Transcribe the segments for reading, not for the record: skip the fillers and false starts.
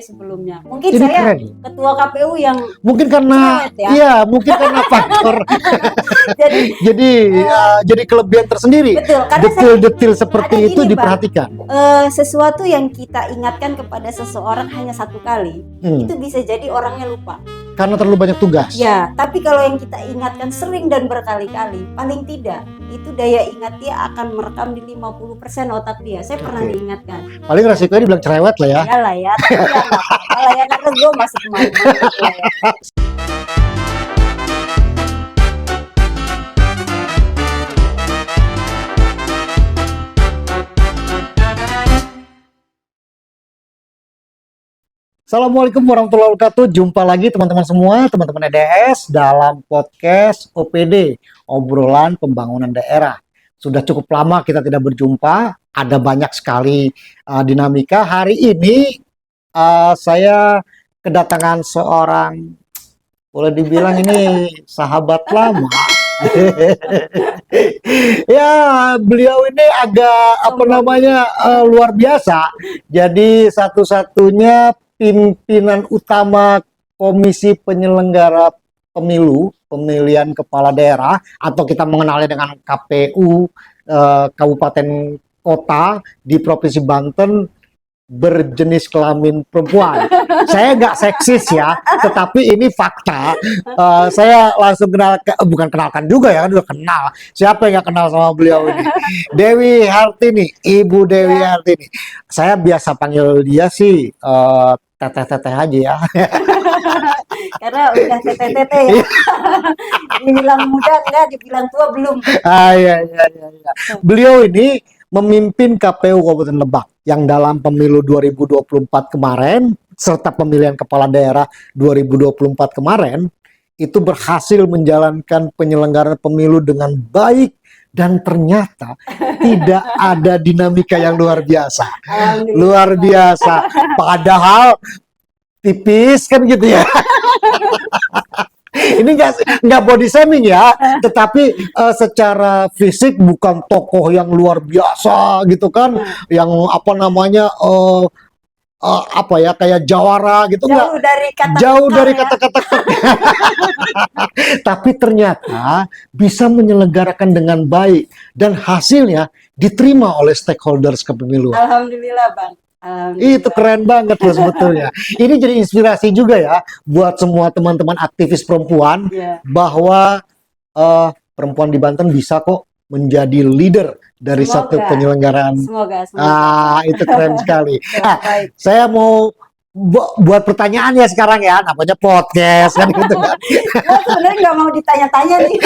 sebelumnya. Mungkin Ini saya keren. ketua KPU yang Mungkin karena cerewet ya. iya, mungkin karena faktor Jadi jadi kelebihan tersendiri. betul, karena Detil-detil ada seperti gini, itu Bang. diperhatikan. Sesuatu yang kita ingatkan kepada seseorang hanya satu kali, itu bisa jadi orangnya lupa. Karena terlalu banyak tugas. Ya, tapi kalau yang kita ingatkan sering dan berkali-kali, paling tidak itu daya ingat dia akan merekam di 50% otak dia. Saya pernah Oke. diingatkan. Paling resikonya dibilang cerewet lah ya. Iyalah ya, tapi ya nggak apa-apa lah ya, karena gue masih kemana-mana lah ya. Assalamualaikum warahmatullahi wabarakatuh. Jumpa lagi teman-teman semua, teman-teman EDS dalam podcast OPD, Obrolan Pembangunan Daerah. Sudah cukup lama kita tidak berjumpa, ada banyak sekali dinamika. Hari ini saya kedatangan seorang, boleh dibilang ini sahabat lama. Ya, beliau ini agak luar biasa. Jadi satu-satunya pimpinan utama Komisi Penyelenggara Pemilu, Pemilihan Kepala Daerah, atau kita mengenalnya dengan KPU Kabupaten Kota di Provinsi Banten, berjenis kelamin perempuan. Saya nggak seksis ya, tetapi ini fakta. Saya langsung bukan kenalkan juga ya, kan udah kenal. Siapa yang nggak kenal sama beliau ini? Dewi Hartini, Ibu Dewi Hartini. Saya biasa panggil dia sih teteh-teteh aja ya. Karena udah tete-tete ya. Dibilang muda enggak, dibilang tua belum. Iya. Beliau ini memimpin KPU Kabupaten Lebak yang dalam pemilu 2024 kemarin serta pemilihan kepala daerah 2024 kemarin itu berhasil menjalankan penyelenggaraan pemilu dengan baik dan ternyata tidak ada dinamika yang luar biasa. Luar biasa. Padahal tipis kan gitu ya. Ini nggak body shaming ya, tetapi secara fisik bukan tokoh yang luar biasa gitu kan, yang apa namanya kayak jawara gitu, jauh dari kata-kata tapi ternyata bisa menyelenggarakan dengan baik dan hasilnya diterima oleh stakeholders kepemiluan. Alhamdulillah, Bang. Itu keren banget loh sebetulnya. Ini jadi inspirasi juga ya buat semua teman-teman aktivis perempuan bahwa perempuan di Banten bisa kok menjadi leader dari satu penyelenggaraan. Semoga. Itu keren sekali. Saya mau buat pertanyaan ya sekarang ya, namanya podcast kan gitu kan. Sebenarnya nggak mau ditanya-tanya nih.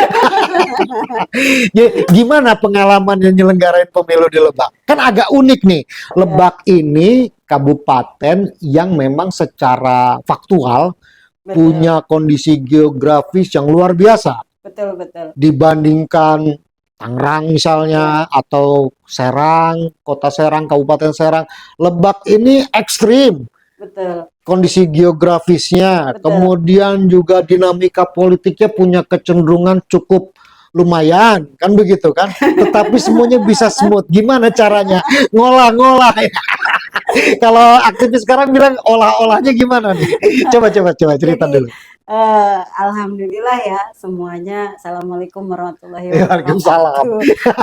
Gimana pengalaman yang nyelenggarain pemilu di Lebak? Kan agak unik nih. Lebak ini kabupaten yang memang secara faktual punya kondisi geografis yang luar biasa. Betul. Dibandingkan Tangerang misalnya atau Serang, Kota Serang, Kabupaten Serang, Lebak ini ekstrim. Betul. Kondisi geografisnya, kemudian juga dinamika politiknya punya kecenderungan cukup lumayan, kan begitu kan? Tetapi semuanya bisa smooth. Gimana caranya ngolah-ngolah? Kalau aktivis sekarang bilang olah-olahnya gimana nih? Coba cerita dulu. Alhamdulillah ya semuanya. Assalamualaikum warahmatullahi wabarakatuh. Waalaikumsalam.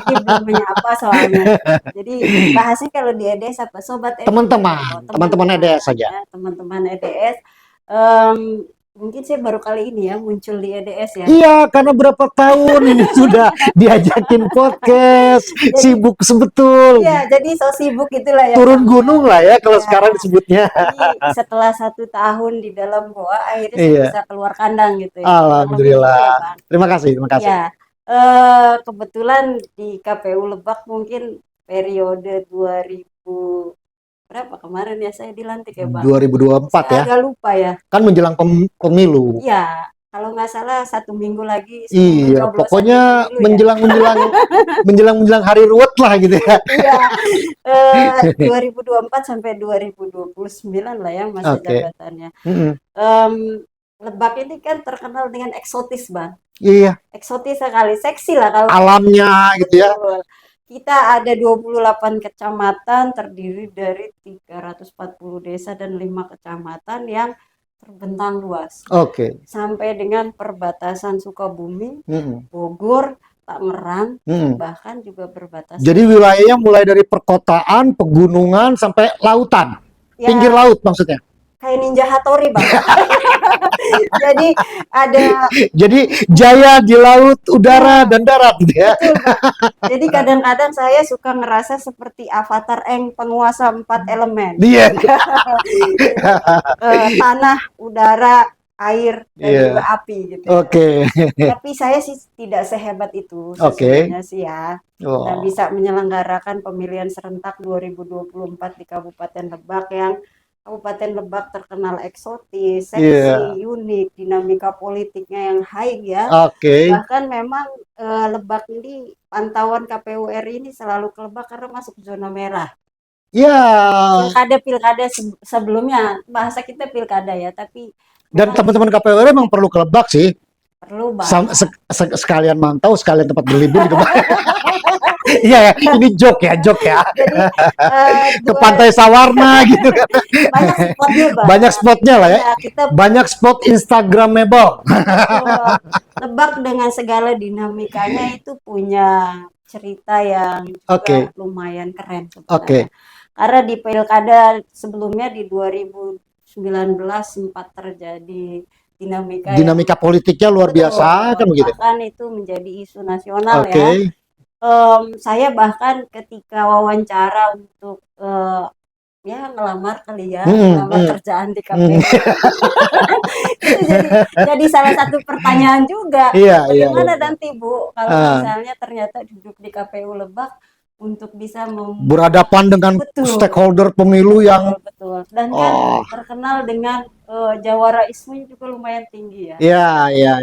Ini belum menyapa soalnya. Jadi bahasnya kalau di EDS apa? Sobat EDS. Teman-teman EDS saja. Teman-teman EDS. Mungkin saya baru kali ini ya muncul di EDS ya. Iya, karena berapa tahun ini sudah diajakin podcast, sibuk sebetul. Iya, jadi so sibuk itulah ya. Turun gunung lah ya kalau sekarang disebutnya. Jadi setelah 1 tahun di dalam goa, akhirnya saya bisa keluar kandang gitu ya. Alhamdulillah. Terima kasih. Ya, kebetulan di KPU Lebak mungkin periode 2000 berapa kemarin ya saya dilantik ya Bang? 2024 ya? Agak lupa ya. Kan menjelang pemilu. Iya, kalau nggak salah 1 minggu lagi. Iya, pokoknya menjelang hari ruwet lah gitu ya. Iya, 2024 sampai 2029 lah ya masa jabatannya. Lebak ini kan terkenal dengan eksotis Bang. Iya. Eksotis sekali, seksi lah kalau. Alamnya gitu ya. kita ada 28 kecamatan terdiri dari 340 desa dan 5 kecamatan yang terbentang luas. Oke. Sampai dengan perbatasan Sukabumi, Mm-mm. Bogor, Tangerang, Mm-mm. bahkan juga berbatasan. Jadi wilayahnya mulai dari perkotaan, pegunungan sampai lautan. Ya, Pinggir laut maksudnya. kayak Ninja Hattori, Bang. Jadi ada Jadi jaya di laut, udara, dan darat gitu ya. betul, Bang. Jadi kadang-kadang saya suka ngerasa seperti Avatar Aang, penguasa 4 elemen. Iya. Tanah, udara, air, dan Iya. juga api gitu ya. Oke. Tapi saya sih tidak sehebat itu Oke. sesungguhnya sih ya. Kita Oh. bisa menyelenggarakan pemilihan serentak 2024 di Kabupaten Lebak yang Kabupaten Lebak terkenal eksotis, Iya. seksi, unik, dinamika politiknya yang high ya. Oke. Bahkan memang Lebak ini pantauan KPU RI ini selalu ke Lebak karena masuk zona merah. Ya. Pilkada sebelumnya bahasa kita pilkada ya, tapi Dan memang teman-teman KPU memang perlu ke Lebak sih. perlu banget. Sekalian mantau, sekalian tempat berlibur gitu. Iya, ini joke ya. Jadi Ke Pantai Sawarna gitu kan. banyak spotnya, Bang. Banyak spotnya lah ya. Ya, kita Banyak spot Instagramable. Lebak dengan segala dinamikanya itu punya cerita yang juga Oke. lumayan keren sebenarnya. Oke. Karena di pilkada sebelumnya di 2019 sempat terjadi Dinamika politiknya luar biasa kan begitu. bahkan itu menjadi isu nasional Oke. ya. Saya bahkan ketika wawancara untuk ya ngelamar kali ya, ngelamar kerjaan di KPU. Itu jadi salah satu pertanyaan juga. Iya. Bagaimana nanti Bu kalau misalnya ternyata duduk di KPU Lebak untuk bisa berhadapan dengan stakeholder pemilu yang betul. Dan kan terkenal dengan jawaraisme juga lumayan tinggi ya. Iya.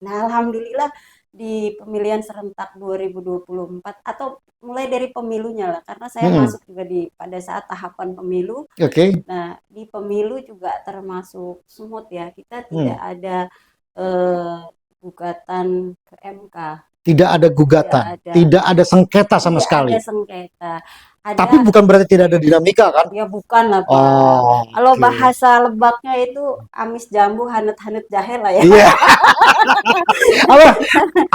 Nah, alhamdulillah di pemilihan serentak 2024 atau mulai dari pemilunya lah, karena saya masuk juga pada saat tahapan pemilu. Oke. Nah, di pemilu juga termasuk smooth ya, kita tidak ada gugatan ke MK. Tidak ada gugatan, tidak ada sengketa sama sekali. Tidak ada sengketa. Tapi bukan berarti tidak ada dinamika kan? Ya bukan lah Pak. Kalau bahasa Lebaknya itu amis jambu hanet-hanet jahe lah ya. Iya. Apa?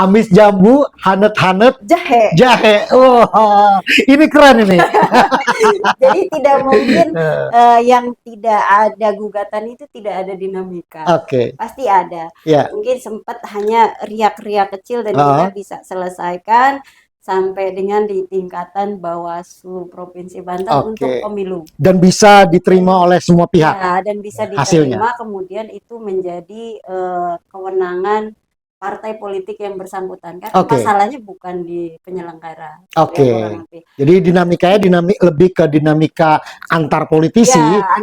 Amis jambu hanet-hanet jahe. Oh, ini keren ini. Jadi tidak mungkin yang tidak ada gugatan itu tidak ada dinamika. Oke. Pasti ada. Yeah. Mungkin sempat hanya riak-riak kecil dan kita bisa selesaikan sampai dengan di tingkatan Bawaslu Provinsi Banten untuk pemilu. Dan bisa diterima oleh semua pihak. Ya, dan bisa diterima hasilnya. Kemudian itu menjadi kewenangan partai politik yang bersangkutan. Karena masalahnya bukan di penyelenggara. Jadi dinamikanya lebih ke dinamika antar politisi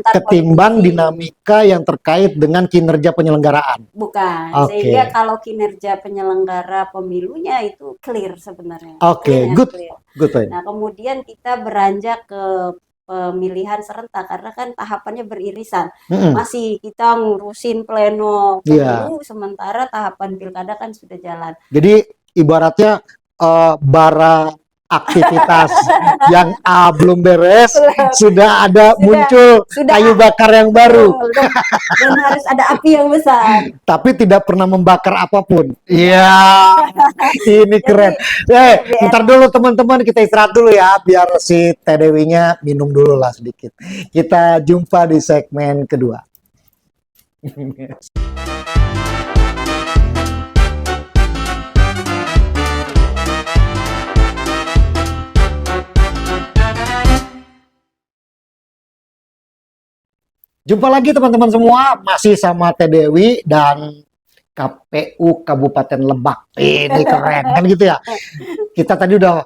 ketimbang dinamika yang terkait dengan kinerja penyelenggaraan. Bukan. Sehingga kalau kinerja penyelenggara pemilunya itu clear sebenarnya. Good. Nah, kemudian kita beranjak ke pemilihan serentak karena kan tahapannya beririsan. Masih kita ngurusin pleno pemilu sementara tahapan pilkada kan sudah jalan. Jadi ibaratnya bara aktivitas yang A belum beres, sudah muncul kayu bakar yang baru. Dan harus ada api yang besar. Tapi tidak pernah membakar apapun. Iya, ini keren. Bentar dulu teman-teman, kita istirahat dulu ya, biar si Teh Dewinya minum dulu lah sedikit. Kita jumpa di segmen kedua. Jumpa lagi teman-teman semua, masih sama Teh Dewi dan KPU Kabupaten Lebak. Ini keren kan gitu ya. Kita tadi udah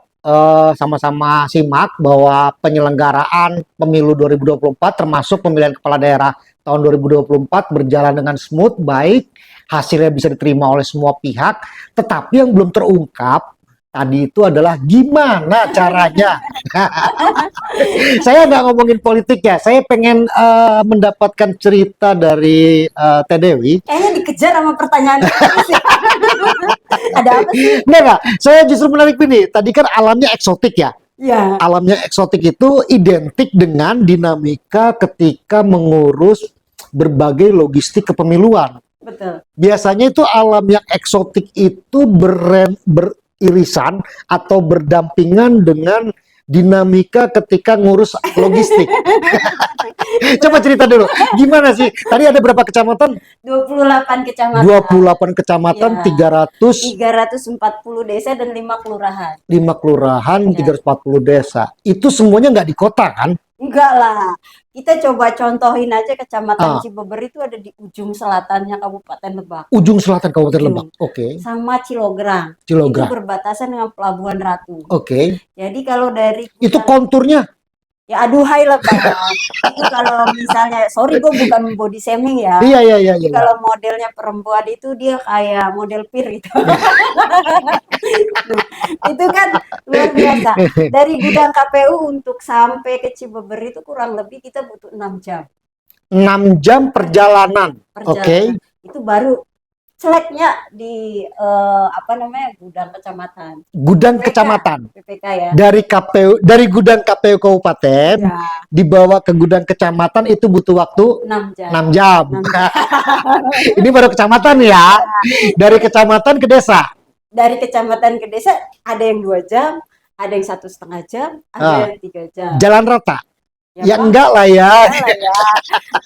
sama-sama simak bahwa penyelenggaraan pemilu 2024 termasuk pemilihan kepala daerah tahun 2024 berjalan dengan smooth, baik, hasilnya bisa diterima oleh semua pihak, tetapi yang belum terungkap tadi itu adalah gimana caranya. Saya nggak ngomongin politik ya, saya pengen mendapatkan cerita dari Teh Dewi. Kayaknya dikejar sama pertanyaan terus ya. Ada apa sih? Enggak, saya justru menarik ini. Tadi kan alamnya eksotik ya. Ya, Alamnya eksotik itu identik dengan dinamika ketika mengurus berbagai logistik kepemiluan. betul. Biasanya itu alam yang eksotik itu beririsan atau berdampingan dengan dinamika ketika ngurus logistik. Coba cerita dulu, gimana sih? Tadi ada berapa kecamatan? 28 kecamatan. 28 kecamatan, Ya. 300 340 desa dan 5 kelurahan. 5 kelurahan, Ya. 340 desa. Itu semuanya nggak di kota kan? Enggak lah. Kita coba contohin aja Kecamatan Ah. Cibeber itu ada di ujung selatannya Kabupaten Lebak. Ujung selatan Kabupaten Ujung. Lebak. Oke. Sama Cilograng. Cilograng. Itu berbatasan dengan Pelabuhan Ratu. Oke. Jadi kalau dari Itu konturnya. ya aduhai lah Bang. Itu kalau misalnya, sorry gue bukan body shaming ya. Iya. Kalau modelnya perempuan itu dia kayak model pir gitu. Itu kan luar biasa. Dari gudang KPU untuk sampai ke Cibeber itu kurang lebih kita butuh 6 jam 6 jam perjalanan. perjalanan. Itu baru seleknya di gudang kecamatan. Gudang PPK. kecamatan. PPK ya. Dari KPU, dari gudang KPU kabupaten Ya, dibawa ke gudang kecamatan itu butuh waktu 6 jam. 6 jam. 6 jam. Ini baru kecamatan ya. Dari kecamatan ke desa. Dari kecamatan ke desa ada yang 2 jam, ada yang 1,5 jam, ada yang 3 jam. Jalan rata. Ya Bang? enggak lah ya. Enggak lah ya.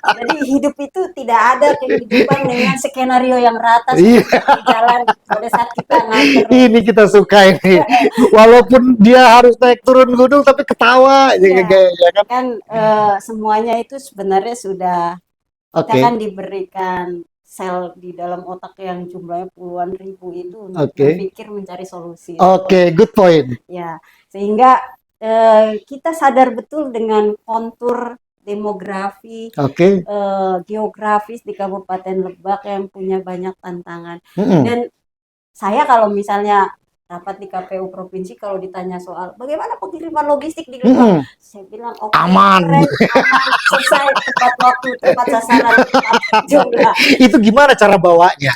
Jadi hidup itu tidak ada kehidupan dengan skenario yang rata Iya. seperti di jalan pada saat kita nganter. Ini kita suka ini. Walaupun dia harus naik turun gunung tapi ketawa Iya. ya kan. Kan semuanya itu sebenarnya sudah kita Oke. kan diberikan sel di dalam otak yang jumlahnya puluhan ribu itu untuk Oke. berpikir mencari solusi. Oke, good point. Ya, sehingga kita sadar betul dengan kontur demografi, Oke. geografis di Kabupaten Lebak yang punya banyak tantangan. Mm-mm. Dan saya kalau misalnya rapat di KPU provinsi, kalau ditanya soal bagaimana pengiriman logistik di Lebak, Mm-mm. saya bilang oke, Aman. keren, aman, selesai, tepat waktu, tepat sasaran, tepat jumlah. Itu gimana cara bawanya?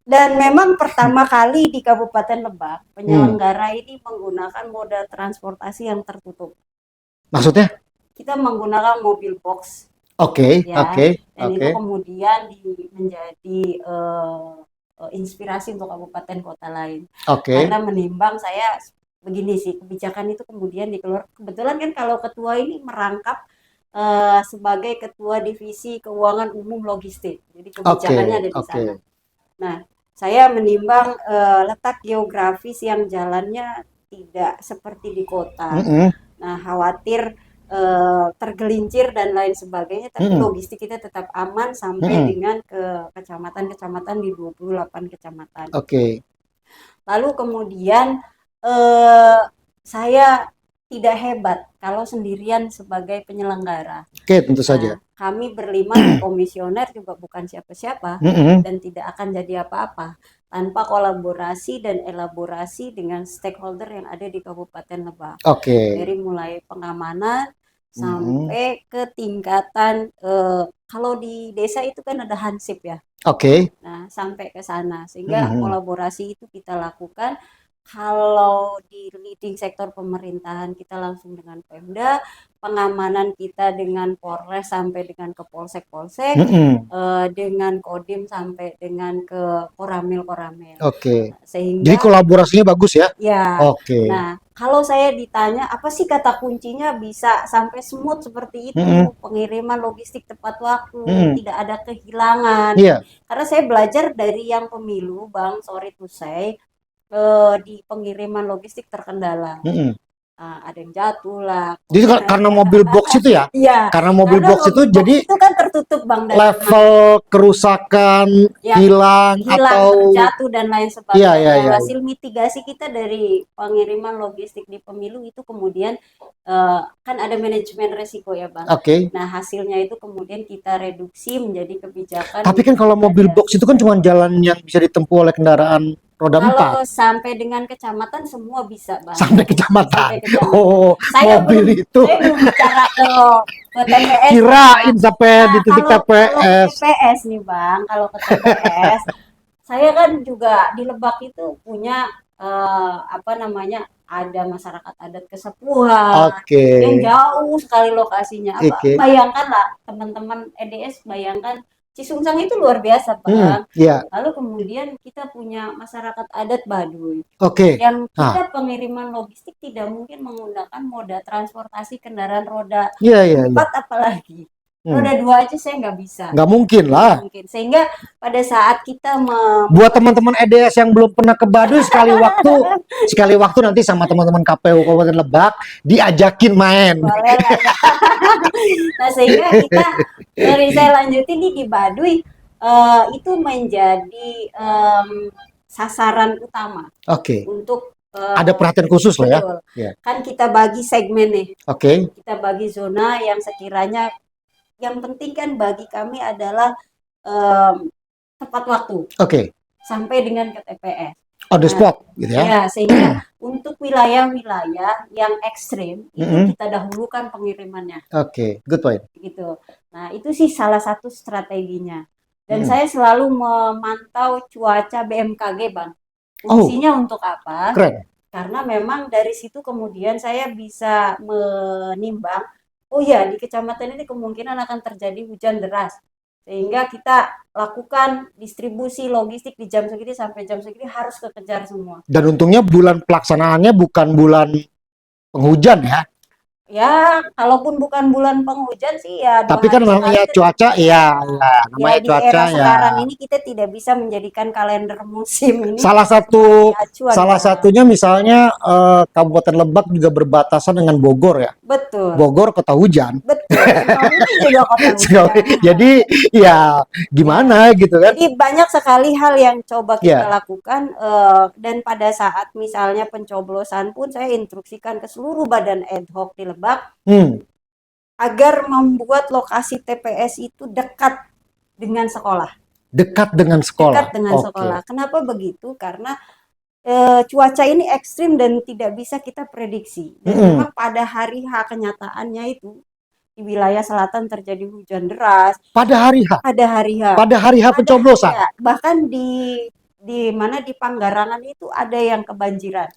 Dan memang pertama kali di Kabupaten Lebak, penyelenggara ini menggunakan moda transportasi yang tertutup. Maksudnya? Kita menggunakan mobil box, Oke, ya, oke, dan oke. itu kemudian menjadi inspirasi untuk kabupaten kota lain. Oke. Karena menimbang saya begini sih, kebijakan itu kemudian dikeluarkan. Kebetulan kan kalau ketua ini merangkap sebagai ketua divisi keuangan umum logistik, jadi kebijakannya ada di sana. Nah, saya menimbang letak geografis yang jalannya tidak seperti di kota. Mm-mm. Nah, khawatir tergelincir dan lain sebagainya, tapi logistik kita tetap aman sampai dengan ke kecamatan-kecamatan di 28 kecamatan. Oke. Lalu kemudian saya tidak hebat kalau sendirian sebagai penyelenggara. Oke, tentu saja. Nah, kami berlima komisioner juga bukan siapa-siapa dan tidak akan jadi apa-apa tanpa kolaborasi dan elaborasi dengan stakeholder yang ada di Kabupaten Lebak. Oke. Dari mulai pengamanan sampai ke tingkatan kalau di desa itu kan ada hansip ya. Oke. Nah, sampai ke sana sehingga kolaborasi itu kita lakukan. Kalau di leading sektor pemerintahan kita langsung dengan Pemda, pengamanan kita dengan Polres sampai dengan ke Polsek-Polsek, dengan Kodim sampai dengan ke Koramil-Koramil. Oke. Sehingga Jadi kolaborasinya bagus ya? ya. Oke. Nah, kalau saya ditanya apa sih kata kuncinya bisa sampai smooth seperti itu, pengiriman logistik tepat waktu, tidak ada kehilangan. Iya. Karena saya belajar dari yang pemilu, Bang, sorry to say, di pengiriman logistik terkendala. Ada yang jatuh lah. Jadi karena mobil box itu ya? Iya. Karena mobil box itu jadi itu kan tertutup, Bang. Level kerusakan ya, hilang atau terjatuh dan lain sebagainya. Iya. Hasil mitigasi kita dari pengiriman logistik di pemilu itu kemudian kan ada manajemen resiko ya, Bang. Oke. Nah, hasilnya itu kemudian kita reduksi menjadi kebijakan. Tapi kan kalau mobil box itu kan cuma jalan yang bisa ditempuh oleh kendaraan roda Kalau 4 sampai dengan kecamatan semua bisa, Bang. sampai kecamatan. Sampai kecamatan. Oh, mobil itu Saya belum bicara ke TPS ya. kirain sampai di Nah, titik kalau ke TPS. TPS nih, Bang, kalau ke TPS, saya kan juga di Lebak itu punya apa namanya? Ada masyarakat adat Kesepuhan Oke. yang jauh sekali lokasinya. Oke. Bayangkanlah teman-teman EDS, bayangkan Cisungsang itu luar biasa, Bang. Ya. Lalu kemudian kita punya masyarakat adat Baduy Oke. yang Ah, kita pengiriman logistik tidak mungkin menggunakan moda transportasi kendaraan roda iya, iya, iya. 4 apalagi. Hmm. Roda 2 aja saya nggak bisa. Nggak mungkin lah. Nggak mungkin. Sehingga pada saat kita Buat teman-teman EDS yang belum pernah ke Baduy, sekali waktu nanti sama teman-teman KPU Kabupaten Lebak diajakin main. boleh lah ya. Nah, sehingga kita dari saya lanjutin nih di Baduy itu menjadi sasaran utama Oke. untuk Ada perhatian khusus lah ya. betul. Ya. Kan kita bagi segmen nih. Oke. Kita bagi zona yang sekiranya yang penting kan bagi kami adalah tepat waktu Oke. sampai dengan ke TPS. On the Nah, spot gitu ya. ya, sehingga untuk wilayah-wilayah yang ekstrim itu kita dahulukan pengirimannya, Oke, good point. gitu. Nah, itu sih salah satu strateginya. Dan saya selalu memantau cuaca BMKG, Bang. Fungsinya untuk apa? Keren. Karena memang dari situ kemudian saya bisa menimbang, oh ya di kecamatan ini kemungkinan akan terjadi hujan deras. Sehingga kita lakukan distribusi logistik di jam segini sampai jam segini harus kekejar semua. Dan untungnya bulan pelaksanaannya bukan bulan penghujan ya. Ya, kalaupun bukan bulan penghujan sih ya. Tapi kan namanya cuaca, ya, namanya Ya di cuaca era ya. sekarang ini kita tidak bisa menjadikan kalender musim ini Salah acuan, satunya misalnya Kabupaten Lebak juga berbatasan dengan Bogor ya. betul. Bogor kota hujan. Betul. Sukabumi juga kota hujan. Jadi ya gimana gitu kan. Jadi banyak sekali hal yang coba kita Ya. lakukan dan pada saat misalnya pencoblosan pun saya instruksikan ke seluruh badan ad hoc di Lebak agar membuat lokasi TPS itu dekat dengan sekolah. Dekat dengan sekolah. Dekat dengan sekolah. Kenapa begitu? Karena cuaca ini ekstrim dan tidak bisa kita prediksi. Dan memang pada hari H kenyataannya itu di wilayah selatan terjadi hujan deras. Pada hari H. Pada hari H. Pada hari H pencoblosan. Ya, bahkan di mana di Panggarangan itu ada yang kebanjiran.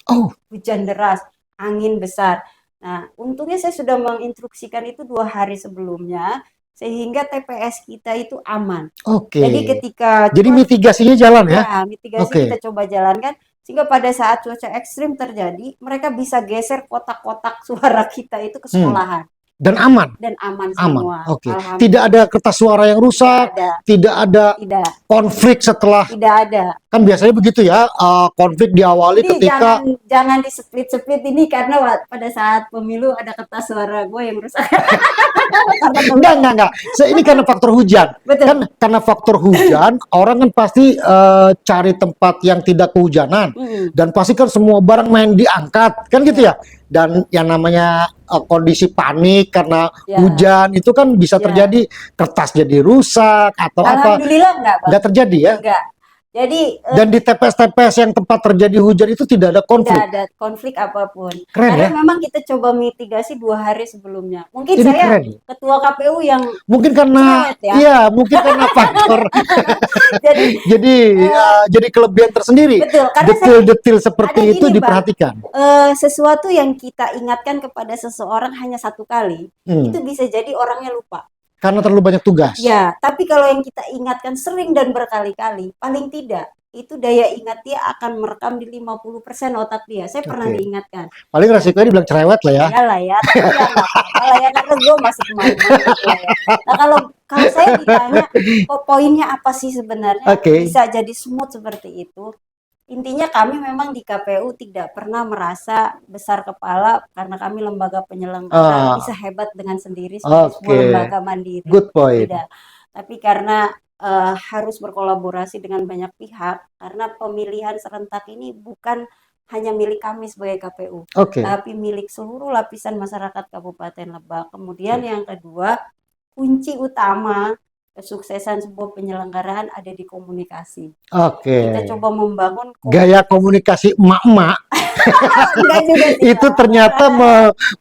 Hujan deras, angin besar. Nah, untungnya saya sudah menginstruksikan itu 2 hari sebelumnya sehingga TPS kita itu aman. Jadi Jadi mitigasinya jalan ya? Ya, mitigasi kita coba jalankan sehingga pada saat cuaca ekstrim terjadi, mereka bisa geser kotak-kotak suara kita itu ke sekolahan. Dan aman? Dan aman semua. Tidak ada kertas suara yang rusak? Tidak ada konflik setelah? Tidak ada. Kan biasanya begitu ya, konflik diawali jadi ketika... Jangan di-split ini karena pada saat pemilu ada kertas suara gue yang rusak. Enggak. Ini karena faktor hujan. Betul. Kan karena faktor hujan, orang kan pasti cari tempat yang tidak kehujanan. Dan pasti kan semua barang main diangkat. Kan gitu ya? Dan yang namanya kondisi panik karena hujan itu kan bisa terjadi kertas jadi rusak atau apa. Alhamdulillah enggak, Bang. Enggak terjadi ya? Enggak. Jadi dan di TPS-TPS yang tempat terjadi hujan itu tidak ada konflik. Tidak ada konflik apapun. Keren, karena ya? Memang kita coba mitigasi 2 hari sebelumnya. Mungkin ini saya keren. ketua KPU yang mungkin karena mungkin karena faktor. jadi kelebihan tersendiri. Betul, Detil-detil seperti itu diperhatikan. Sesuatu yang kita ingatkan kepada seseorang hanya 1 kali, itu bisa jadi orangnya lupa. Karena terlalu banyak tugas. Ya, tapi kalau yang kita ingatkan sering dan berkali-kali, paling tidak itu daya ingat dia akan merekam di 50% otak dia. Saya pernah diingatkan. Paling resikonya dibilang cerewet lah ya. Iyalah ya, tapi ya nggak apa-apa lah ya, karena gue masih kemarin gitu lah ya. Nah kalau saya ditanya, poinnya apa sih sebenarnya bisa jadi smooth seperti itu? Intinya kami memang di KPU tidak pernah merasa besar kepala karena kami lembaga penyelenggara bisa hebat dengan sendiri sebagai sebuah lembaga mandiri. Good point. Tidak. Tapi karena harus berkolaborasi dengan banyak pihak karena pemilihan serentak ini bukan hanya milik kami sebagai KPU, tapi milik seluruh lapisan masyarakat Kabupaten Lebak. Kemudian yang kedua, kunci utama kesuksesan sebuah penyelenggaraan ada di komunikasi. Oke. Kita coba membangun Gaya komunikasi emak-emak enggak juga sih, itu Bang. ternyata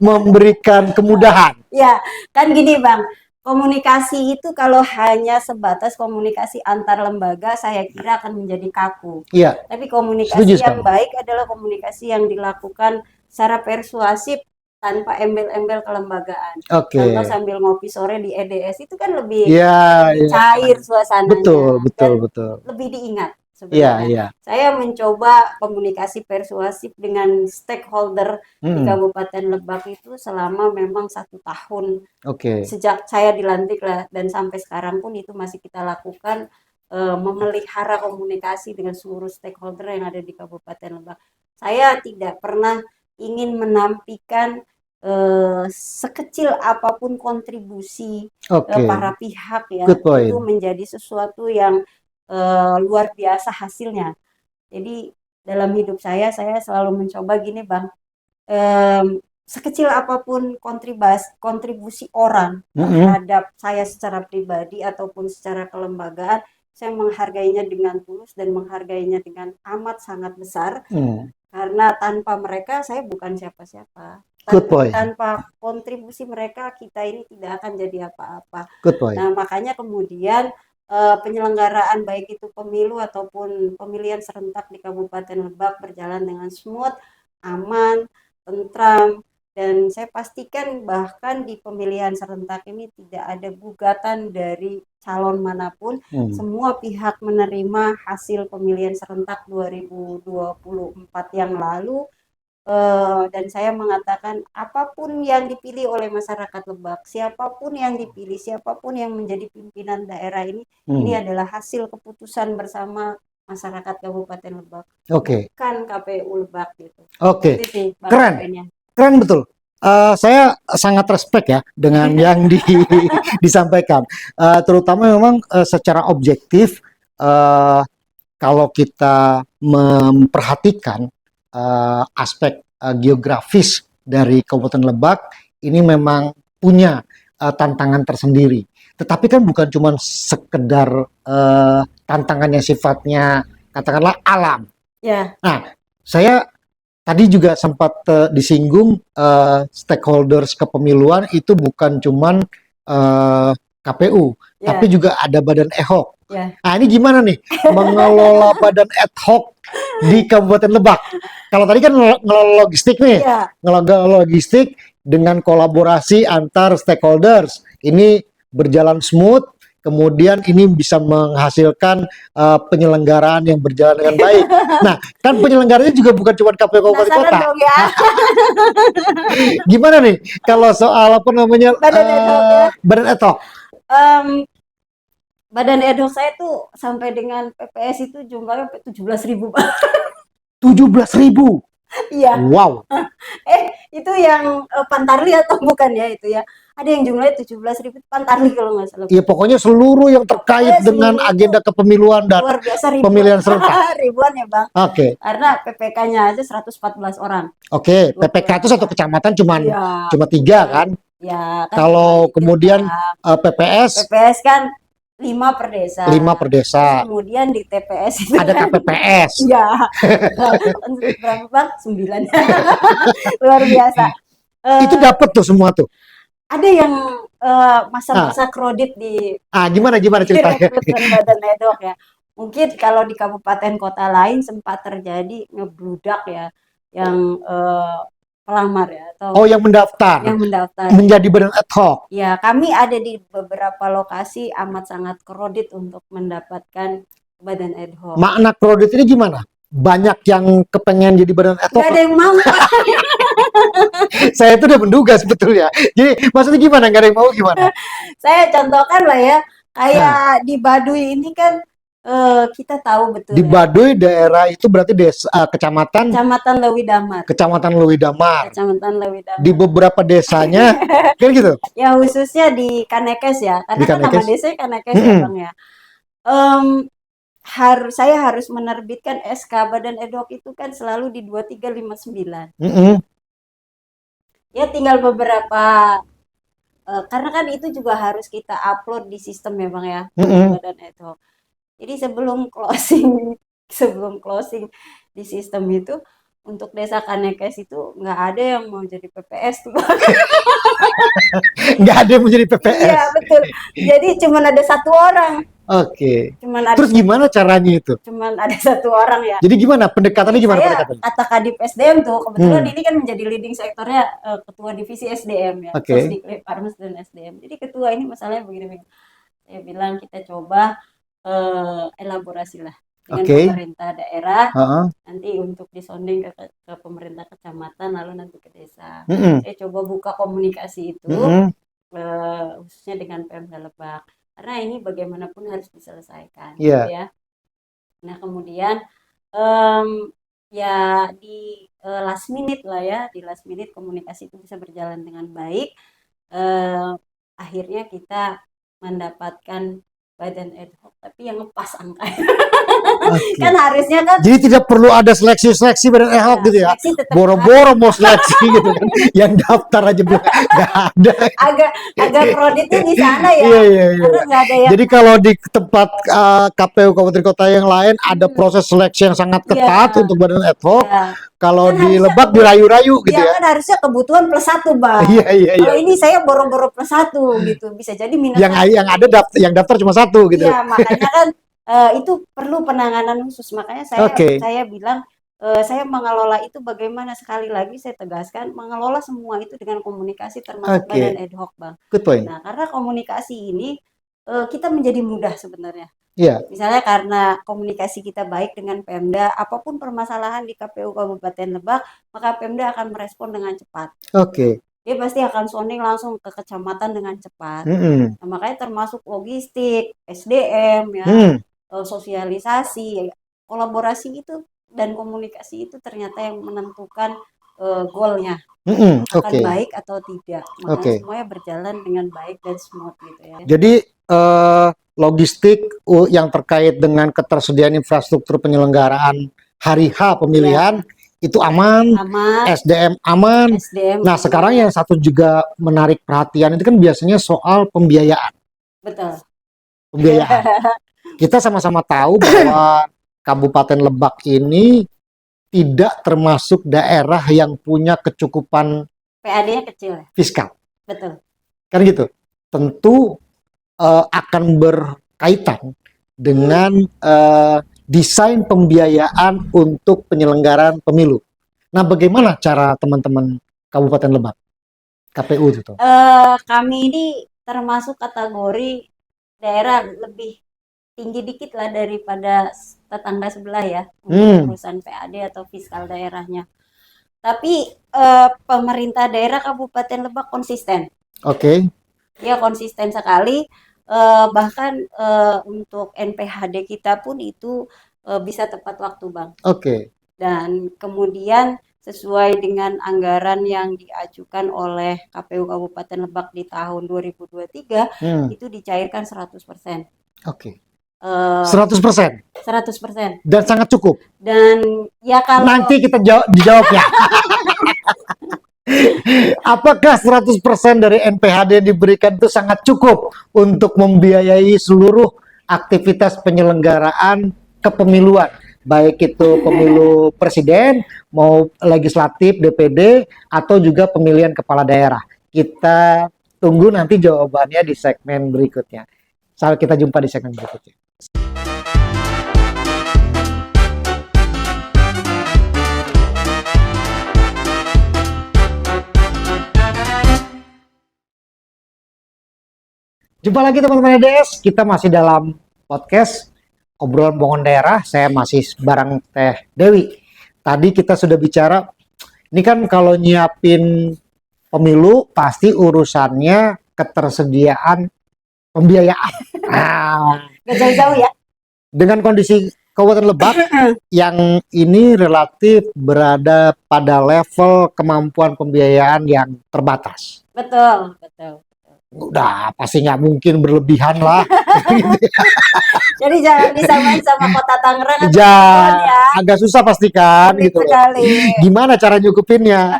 memberikan kemudahan. Ya, kan gini Bang, komunikasi itu kalau hanya sebatas komunikasi antar lembaga, saya kira akan menjadi kaku. Iya, Tapi setuju komunikasi yang sekali. baik adalah komunikasi yang dilakukan secara persuasif tanpa embel-embel kelembagaan. Oke. Contoh sambil ngopi sore di EDS itu kan lebih Iya, iya. cair Betul, suasananya betul, dan betul. lebih diingat Iya, sebenarnya. iya. Saya mencoba komunikasi persuasif dengan stakeholder di Hmm, Kabupaten Lebak itu selama memang 1 tahun oke. sejak saya dilantik lah, dan sampai sekarang pun itu masih kita lakukan, memelihara komunikasi dengan seluruh stakeholder yang ada di Kabupaten Lebak. Saya tidak pernah ingin menampikan sekecil apapun kontribusi Oke. para pihak ya, Good itu point. menjadi sesuatu yang luar biasa hasilnya. Jadi dalam hidup saya selalu mencoba gini Bang, sekecil apapun kontribusi orang Mm-mm. terhadap saya secara pribadi ataupun secara kelembagaan, saya menghargainya dengan tulus dan menghargainya dengan amat sangat besar, Hmm, karena tanpa mereka saya bukan siapa-siapa. good point. Tanpa kontribusi mereka kita ini tidak akan jadi apa-apa. Good point. Nah, makanya kemudian penyelenggaraan baik itu pemilu ataupun pemilihan serentak di Kabupaten Lebak berjalan dengan smooth, aman, tentram, dan saya pastikan bahkan di pemilihan serentak ini tidak ada gugatan dari calon manapun. Hmm. Semua pihak menerima hasil pemilihan serentak 2024 yang lalu, dan saya mengatakan apapun yang dipilih oleh masyarakat Lebak, siapapun yang dipilih, siapapun yang menjadi pimpinan daerah ini adalah hasil keputusan bersama masyarakat Kabupaten Lebak, Oke. bukan KPU Lebak gitu. Oke. Itu sih, Bang, Keren. poinnya. Keren betul. Saya sangat respect ya dengan yang disampaikan. Terutama memang secara objektif, kalau kita memperhatikan aspek geografis dari Kabupaten Lebak, ini memang punya tantangan tersendiri. Tetapi kan bukan cuma sekedar tantangan yang sifatnya katakanlah alam. Ya. Nah, saya tadi juga sempat disinggung stakeholders kepemiluan itu bukan cuman KPU, Ya. tapi juga ada badan ad hoc. Ya. Nah, ini gimana nih mengelola badan ad hoc di Kabupaten Lebak? Kalau tadi kan ngelola logistik nih, Ya. ngelola logistik dengan kolaborasi antar stakeholders. Ini berjalan smooth, kemudian ini bisa menghasilkan penyelenggaraan yang berjalan dengan baik. Nah, kan penyelenggaranya juga bukan cuma KPU Kabupaten Penasaran Kota. dong ya. Gimana nih kalau soal apa namanya Badan ad hoc ya. badan ad hoc? Badan ad hoc saya tuh sampai dengan PPS itu jumlahnya 17.000. 17.000. Iya. Wow. Itu yang Pantarli atau bukan ya itu ya? Ada yang jumlahnya 17.000 Pantarli kalau nggak salah. Iya, pokoknya seluruh yang terkait dengan agenda kepemiluan dan luar biasa, ribuan. pemilihan serentak. Ribuan ya Bang. Oke. Karena PPK-nya aja 114 orang. Oke, PPK itu satu kecamatan cuma 3 kan? Ya. Kan kalau kemudian PPS kan 5 per desa. 5 per desa. Terus kemudian di TPS itu ada KPPS. Iya. Berapa Bang? 9. Luar biasa. Itu dapat tuh semua tuh. Ada yang masa-masa kredit di gimana ceritanya? rekrutmen badan ad hoc ya. Mungkin kalau di kabupaten kota lain sempat terjadi ngebludak ya, yang pelamar ya, atau yang mendaftar menjadi badan ad hoc. Ya, kami ada di beberapa lokasi amat sangat kredit untuk mendapatkan badan ad hoc. Makna kredit ini gimana? Banyak yang kepengen jadi badan ad hoc. Gak ada yang mau. Saya itu udah menduga sebetulnya. Jadi maksudnya gimana? Gak ada yang mau gimana? Saya contohkan lah ya, kayak di Baduy ini kan kita tahu betul. Di Baduy daerah itu berarti desa Kecamatan Lewi Damar. Kecamatan Lewi Damar. Kecamatan Lewi Damar. Di beberapa desanya kan gitu. Ya khususnya di Kanekes ya, karena kan nama desanya Kanekes ya Bang ya. Saya harus menerbitkan SK badan ad hoc itu kan selalu di 2359. Ya tinggal beberapa karena kan itu juga harus kita upload di sistem ya Bang ya, Mm-mm. badan ad hoc. Jadi sebelum closing di sistem itu untuk desa Kanekes itu nggak ada yang mau jadi PPS tuh. Nggak ada yang menjadi Iya PPS. betul. Jadi cuman ada satu orang, Oke. cuman ada Terus gimana caranya itu? cuman ada satu orang ya. Jadi gimana pendekatannya, Jadi gimana saya pendekatannya? kata Kadip SDM tuh kebetulan Hmm. ini kan menjadi leading sektornya ketua divisi SDM ya, Oke. Sosdiklit Farmas dan SDM. Jadi ketua ini masalahnya begini-begini. Saya bilang kita coba elaborasi lah dengan Oke. pemerintah daerah, Heeh. nanti untuk disonding ke pemerintah kecamatan, lalu nanti ke desa. Mm-mm. Saya coba buka komunikasi itu Mm-mm. khususnya dengan Pemda Lebak, karena ini bagaimanapun harus diselesaikan, Iya. gitu ya. Nah kemudian em, ya di last minute lah ya, di last minute komunikasi itu bisa berjalan dengan baik. Eh, Akhirnya kita mendapatkan badan ad hoc, tapi yang ngepas angkanya. Oke. Kan harusnya kan Jadi tidak perlu ada seleksi-seleksi badan ad hoc ya, gitu ya. seleksi tetap Boro-boro mau seleksi gitu kan. Yang daftar aja belum nggak ada. agak kreditnya di sana ya, Iya, iya, iya. karena nggak ada yang Jadi kalau di tempat KPU kabupaten kota yang lain ada proses seleksi yang sangat Iya. ketat untuk badan ad hoc. ya, Kalau Kan di harusnya Lebak dirayu-rayu gitu ya ya. kan harusnya kebutuhan plus satu Bang. Iya, iya, iya. Kalau ini saya boro-boro plus satu gitu, bisa jadi minus Yang ada yang daftar cuma satu gitu. Iya, makanya kan itu perlu penanganan khusus. Makanya Oke. saya bilang saya mengelola itu bagaimana, sekali lagi saya tegaskan, mengelola semua itu dengan komunikasi termasuk Oke. badan ad hoc Bang. Good point. Nah, karena komunikasi ini kita menjadi mudah sebenarnya. Iya. Misalnya karena komunikasi kita baik dengan Pemda, apapun permasalahan di KPU Kabupaten Lebak, maka Pemda akan merespon dengan cepat. Oke. Dia pasti akan sounding langsung ke kecamatan dengan cepat. Mm-mm. Nah, makanya termasuk logistik, SDM ya, Hmm. sosialisasi, kolaborasi itu dan komunikasi itu ternyata yang menentukan goalnya Mm-mm. akan Oke. baik atau tidak. Makanya Oke. semuanya berjalan dengan baik dan smooth gitu ya. Jadi logistik yang terkait dengan ketersediaan infrastruktur penyelenggaraan hari H pemilihan itu aman, Aman, SDM aman. SDM Nah, sekarang yang satu juga menarik perhatian itu kan biasanya soal pembiayaan. betul. Pembiayaan. Kita sama-sama tahu bahwa Kabupaten Lebak ini tidak termasuk daerah yang punya kecukupan PAD-nya kecil ya. fiskal. Betul. Kan gitu. Tentu akan berkaitan dengan desain pembiayaan untuk penyelenggaraan pemilu. Nah, bagaimana cara teman-teman Kabupaten Lebak, KPU itu? Kami ini termasuk kategori daerah lebih tinggi dikit lah daripada tetangga sebelah ya, untuk urusan PAD atau fiskal daerahnya. Tapi pemerintah daerah Kabupaten Lebak konsisten. Oke. Dia konsisten sekali. Bahkan untuk NPHD kita pun itu bisa tepat waktu Bang. Oke. Dan kemudian sesuai dengan anggaran yang diajukan oleh KPU Kabupaten Lebak di tahun 2023 itu dicairkan 100%. Oke. 100%. 100%. Dan sangat cukup. Dan ya kalau nanti kita dijawab ya. Apakah 100% dari NPHD yang diberikan itu sangat cukup untuk membiayai seluruh aktivitas penyelenggaraan kepemiluan, baik itu pemilu presiden, mau legislatif, DPD, atau juga pemilihan kepala daerah? Kita tunggu nanti jawabannya di segmen berikutnya. Sampai kita jumpa di segmen berikutnya. Jumpa lagi teman-teman EDS, kita masih dalam podcast obrolan Bongon Daerah. Saya masih bareng Teh Dewi. Tadi kita sudah bicara, ini kan kalau nyiapin pemilu pasti urusannya ketersediaan pembiayaan. Gak jauh-jauh ya. Dengan kondisi Kabupaten Lebak yang ini relatif berada pada level kemampuan pembiayaan yang terbatas. Betul, betul. Udah pasti nggak mungkin berlebihan lah. Jadi jangan disamain sama kota Tangerang atau ya, Cirebon ya. agak susah pastikan gitu. Sekali. Gimana cara nyukupinnya?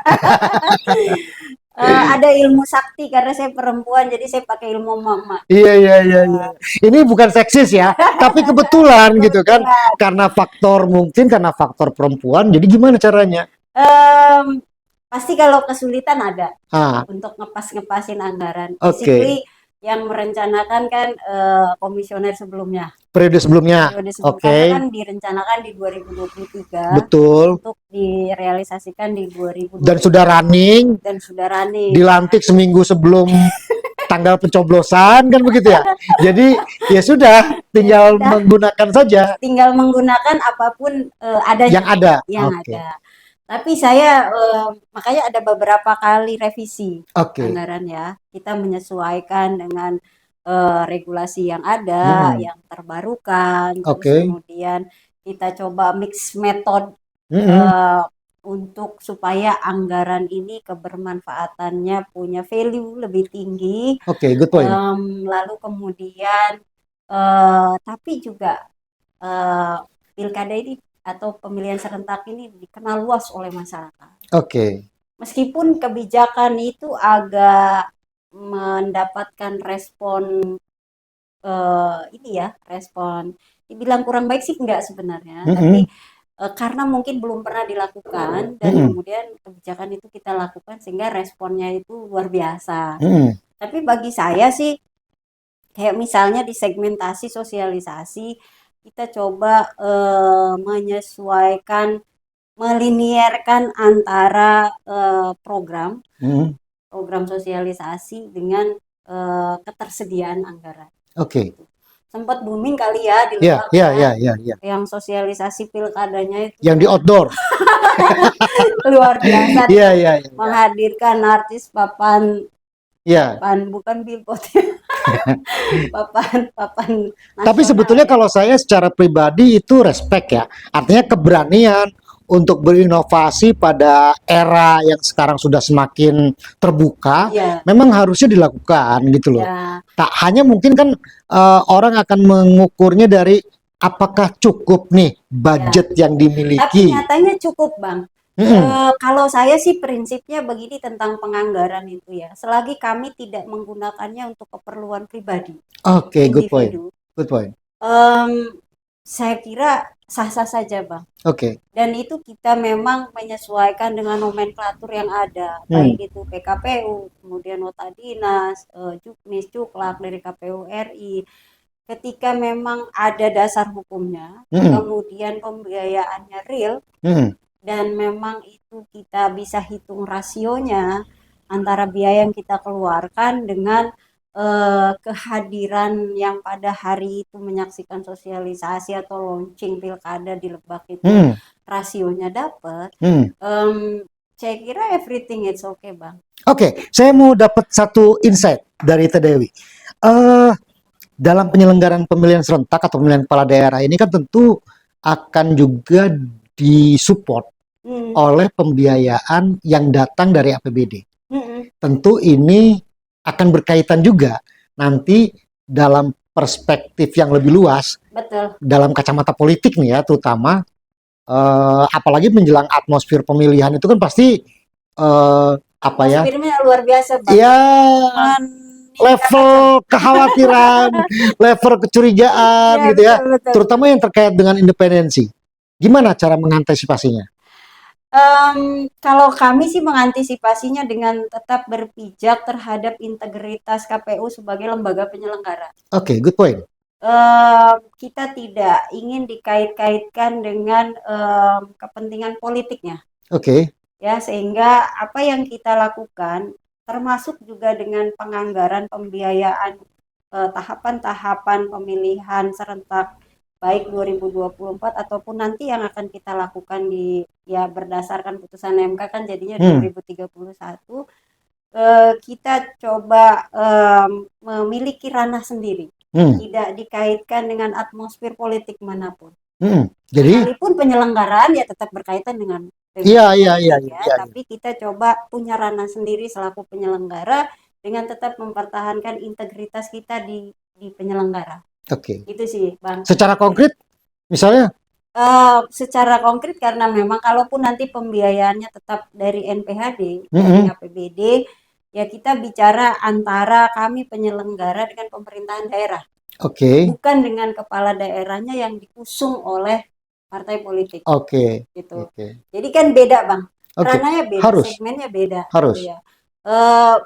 ada ilmu sakti karena saya perempuan, jadi saya pakai ilmu mama. Iya, iya, iya, iya. Ini bukan seksis ya, tapi kebetulan gitu kan. Kebetulan. Mungkin karena faktor perempuan, jadi gimana caranya? Em, Pasti kalau kesulitan ada Ah, untuk ngepas-ngepasin anggaran. oke. Basically yang merencanakan kan komisioner sebelumnya. Periode sebelumnya. Periode sebelum karena Oke, kan direncanakan di 2023 betul. untuk direalisasikan di Dan sudah 2024 running, dan sudah running. dilantik seminggu sebelum tanggal pencoblosan kan begitu ya. Jadi ya sudah, Ya tinggal sudah, menggunakan saja tinggal menggunakan apapun yang adanya ada. yang Oke. ada. Tapi saya makanya ada beberapa kali revisi Oke. anggaran ya. Kita menyesuaikan dengan regulasi yang ada, Mm-mm. yang terbarukan. Terus Oke. kemudian kita coba mix metode Mm-mm. eh, untuk supaya anggaran ini kebermanfaatannya punya value lebih tinggi. Oke, good point. Lalu kemudian tapi juga pilkada ini atau pemilihan serentak ini dikenal luas oleh masyarakat. Oke. Meskipun kebijakan itu agak mendapatkan respon ini ya, respon dibilang kurang baik sih enggak sebenarnya, tapi Mm-mm. karena mungkin belum pernah dilakukan dan Mm-mm. kemudian kebijakan itu kita lakukan sehingga responnya itu luar biasa. Mm-mm. Tapi bagi saya sih kayak misalnya di segmentasi sosialisasi kita coba menyesuaikan melinierkan antara program Mm-mm. program sosialisasi dengan ketersediaan anggaran. Oke. Sempat booming kali ya di Ya, Lebak ya, ya, ya, ya, ya. yang sosialisasi pilkadanya itu Yang di outdoor. luar biasa Iya, iya, iya. menghadirkan artis papan Iya. papan bukan billboard papan papan Tapi nasional sebetulnya ya. kalau saya secara pribadi itu respect ya. Artinya keberanian untuk berinovasi pada era yang sekarang sudah semakin terbuka, Iya, memang harusnya dilakukan gitu loh. ya. Tak hanya mungkin kan orang akan mengukurnya dari apakah cukup nih budget yang Tapi dimiliki. nyatanya cukup, Bang. Mm-mm. Kalau saya sih prinsipnya begini tentang penganggaran itu ya. Selagi kami tidak menggunakannya untuk keperluan pribadi, Oke, good point. individu, Good point. em, saya kira sah-sah saja, Bang. Oke. Dan itu kita memang menyesuaikan dengan nomenklatur yang ada, Hmm. baik itu PKPU, kemudian nota dinas, Juknis, Cuklak dari KPU RI. Ketika memang ada dasar hukumnya, Mm-mm. kemudian pembiayaannya real, Mm-mm. dan memang itu kita bisa hitung rasionya antara biaya yang kita keluarkan dengan kehadiran yang pada hari itu menyaksikan sosialisasi atau launching pilkada di Lebak itu Mm-mm. rasionya dapat, Mm-mm. saya kira everything it's okay, Bang. Oke, saya mau dapat satu insight dari Teh Dewi. Eh, dalam penyelenggaraan pemilihan serentak atau pemilihan kepala daerah ini kan tentu akan juga disupport Hmm. oleh pembiayaan yang datang dari APBD. Hmm. Tentu ini akan berkaitan juga nanti dalam perspektif yang lebih luas, Betul. dalam kacamata politik nih ya, terutama apalagi menjelang atmosfer pemilihan itu kan pasti apa ya? Atmosfernya luar biasa, Bang. Ya, Meningkat level kekhawatiran, level kecurigaan ya, gitu ya, betul, betul. terutama yang terkait dengan independensi. Gimana cara mengantisipasinya? Kalau kami sih mengantisipasinya dengan tetap berpijak terhadap integritas KPU sebagai lembaga penyelenggara. Oke, good point. Kita tidak ingin dikait-kaitkan dengan kepentingan politiknya, Oke. ya, sehingga apa yang kita lakukan, termasuk juga dengan penganggaran pembiayaan tahapan-tahapan pemilihan serentak baik 2024 ataupun nanti yang akan kita lakukan di ya berdasarkan putusan MK kan jadinya 2031, kita coba memiliki ranah sendiri, tidak dikaitkan dengan atmosfer politik manapun. Jadi sekalipun penyelenggaraan ya tetap berkaitan dengan iya, tapi kita coba punya ranah sendiri selaku penyelenggara dengan tetap mempertahankan integritas kita di penyelenggara. Oke. Gitu sih, Bang. Secara konkret, misalnya? Secara konkret karena memang kalaupun nanti pembiayaannya tetap dari NPHD, Mm-mm. dari APBD, ya kita bicara antara kami penyelenggara dengan pemerintahan daerah, Oke. bukan dengan kepala daerahnya yang diusung oleh partai politik, Oke. gitu. Oke. Jadi kan beda, Bang. Oke. Ranahnya beda, Harus. segmennya beda, Harus. gitu ya.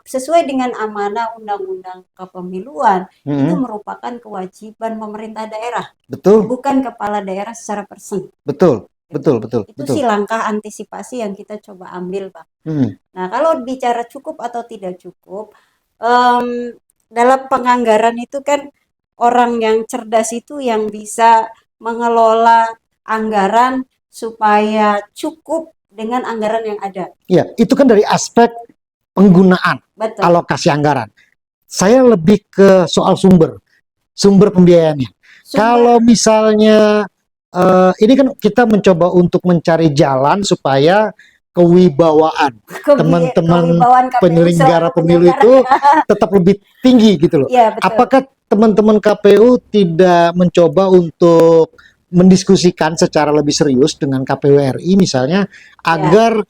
Sesuai dengan amanah undang-undang kepemiluan, itu Mm-mm. merupakan kewajiban pemerintah daerah, Betul. bukan kepala daerah secara persen. Betul. Gitu. Betul. Betul. Itu Betul. sih langkah antisipasi yang kita coba ambil, Bang. Mm. Nah, kalau bicara cukup atau tidak cukup, dalam penganggaran itu kan orang yang cerdas itu yang bisa mengelola anggaran supaya cukup dengan anggaran yang ada. Ya, itu kan dari aspek penggunaan Betul. alokasi anggaran. Saya lebih ke soal sumber pembiayaannya. Kalau misalnya ini kan kita mencoba untuk mencari jalan supaya kewibawaan teman-teman kewibawaan KPU penyelenggara selaku pemilu itu tetap lebih tinggi gitu loh. Iya, betul. Apakah teman-teman KPU tidak mencoba untuk mendiskusikan secara lebih serius dengan KPU RI misalnya agar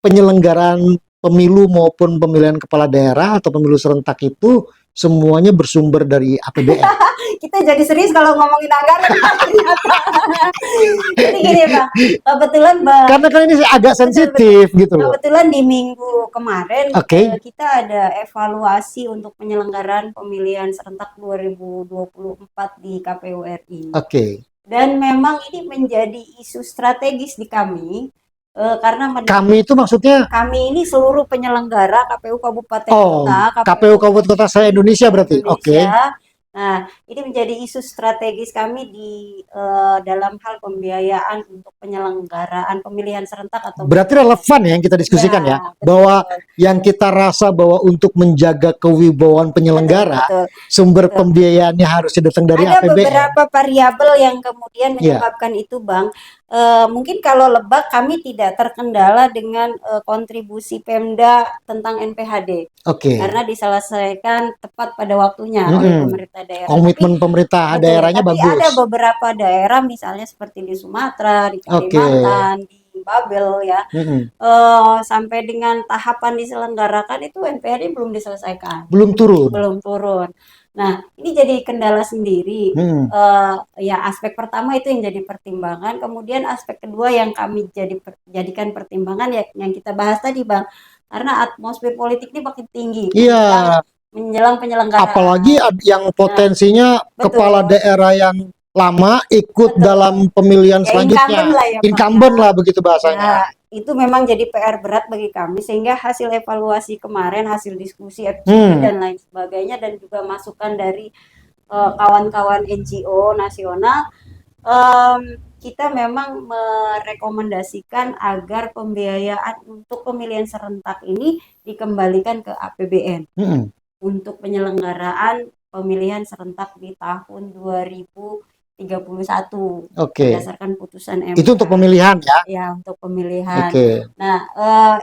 penyelenggaraan pemilu maupun pemilihan kepala daerah atau pemilu serentak itu semuanya bersumber dari APBN. Kita jadi serius kalau ngomongin anggaran ternyata. Jadi gini, Bang, kebetulan Bang, Karena kan ini agak sensitif gitu loh. kebetulan di minggu kemarin Oke. kita ada evaluasi untuk penyelenggaraan pemilihan serentak 2024 di KPU RI. Oke. Dan memang ini menjadi isu strategis di kami karena Kami itu maksudnya kami ini seluruh penyelenggara KPU Kabupaten Kota, KPU Kabupaten Kota se-Indonesia berarti. Oke. Nah, ini menjadi isu strategis kami di dalam hal pembiayaan untuk penyelenggaraan pemilihan serentak atau berarti relevan ya yang kita diskusikan ya, betul. Bahwa yang kita rasa bahwa untuk menjaga kewibawaan penyelenggara, betul. sumber pembiayaannya harus datang dari Ada APBN. beberapa variabel yang kemudian menyebabkan itu, Bang. Mungkin kalau Lebak kami tidak terkendala dengan kontribusi Pemda tentang NPHD. Oke. Karena diselesaikan tepat pada waktunya oleh pemerintah daerah. Komitmen pemerintah daerahnya tapi bagus. ada beberapa daerah misalnya seperti di Sumatera, di Kalimantan, di Babel ya. Sampai dengan tahapan diselenggarakan itu NPHD belum diselesaikan. Belum turun. Belum turun. Nah, ini jadi kendala sendiri. Ya, aspek pertama itu yang jadi pertimbangan. Kemudian aspek kedua yang kami jadikan pertimbangan ya yang kita bahas tadi, Bang. Karena atmosfer politik ini makin tinggi. Iya. Menjelang penyelenggaraan. Apalagi yang potensinya kepala daerah yang lama ikut dalam pemilihan selanjutnya. Incumbent lah begitu bahasanya. Itu memang jadi PR berat bagi kami sehingga hasil evaluasi kemarin, hasil diskusi FGD dan lain sebagainya dan juga masukan dari kawan-kawan NGO nasional, kita memang merekomendasikan agar pembiayaan untuk pemilihan serentak ini dikembalikan ke APBN untuk penyelenggaraan pemilihan serentak di tahun 2031 berdasarkan putusan MK. Itu untuk pemilihan ya? Ya, untuk pemilihan. Nah,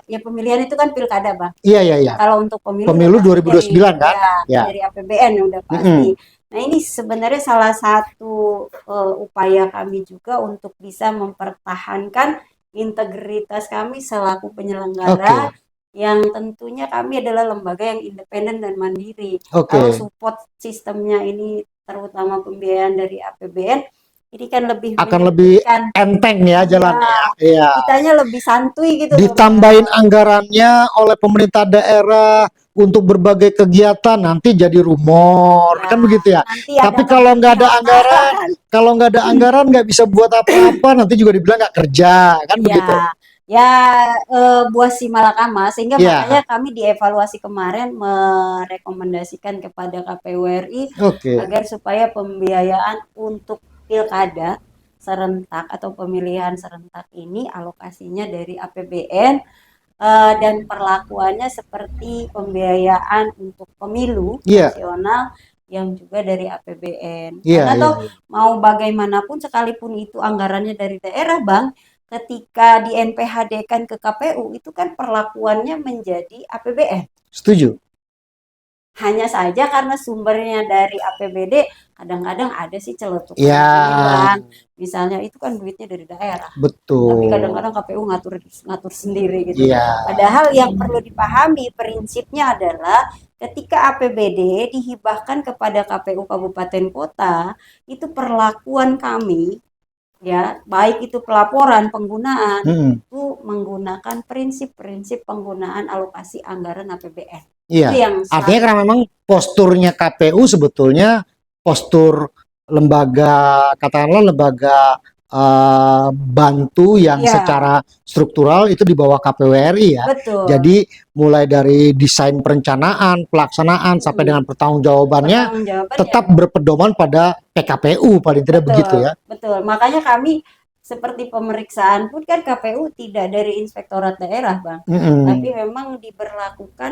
ya pemilihan itu kan pilkada, Bang. Iya. Kalau untuk pemilu 2029 kan? Ya, dari APBN udah pasti. Nah, ini sebenarnya salah satu upaya kami juga untuk bisa mempertahankan integritas kami selaku penyelenggara yang tentunya kami adalah lembaga yang independen dan mandiri. Kalau support sistemnya ini terutama pembiayaan dari APBN ini kan lebih enteng ya jalannya. Iya. Kitanya lebih santuy gitu. Ditambahin anggarannya oleh pemerintah daerah untuk berbagai kegiatan nanti jadi rumor kan begitu ya. Tapi kalau nggak ada anggaran, nggak bisa buat apa-apa nanti juga dibilang nggak kerja kan begitu. Buah si malakama sehingga makanya kami dievaluasi kemarin merekomendasikan kepada KPU RI agar supaya pembiayaan untuk pilkada serentak atau pemilihan serentak ini alokasinya dari APBN dan perlakuannya seperti pembiayaan untuk pemilu nasional yang juga dari APBN. Karena mau bagaimanapun sekalipun itu anggarannya dari daerah, Bang, ketika di NPHD-kan ke KPU itu kan perlakuannya menjadi APBN. Setuju. Hanya saja karena sumbernya dari APBD, kadang-kadang ada sih celetukan Ya, anggaran. Misalnya itu kan duitnya dari daerah. Tapi betul. kadang-kadang KPU ngatur ngatur sendiri gitu. Iya. Padahal yang perlu dipahami prinsipnya adalah ketika APBD dihibahkan kepada KPU kabupaten kota, itu perlakuan kami ya, baik itu pelaporan penggunaan Mm-mm. itu menggunakan prinsip-prinsip penggunaan alokasi anggaran APBN. Iya, Itu yang artinya satu. karena memang posturnya KPU sebetulnya postur lembaga, katakanlah lembaga bantu yang Ya, secara struktural itu di bawah KPU RI ya. betul. Jadi mulai dari desain perencanaan, pelaksanaan sampai Mm-mm. dengan pertanggungjawabannya Pertanggungjawabannya tetap berpedoman pada PKPU paling tidak begitu betul, ya. betul. Makanya kami seperti pemeriksaan pun kan KPU tidak dari Inspektorat Daerah, Bang. Tapi Mm-mm. memang diberlakukan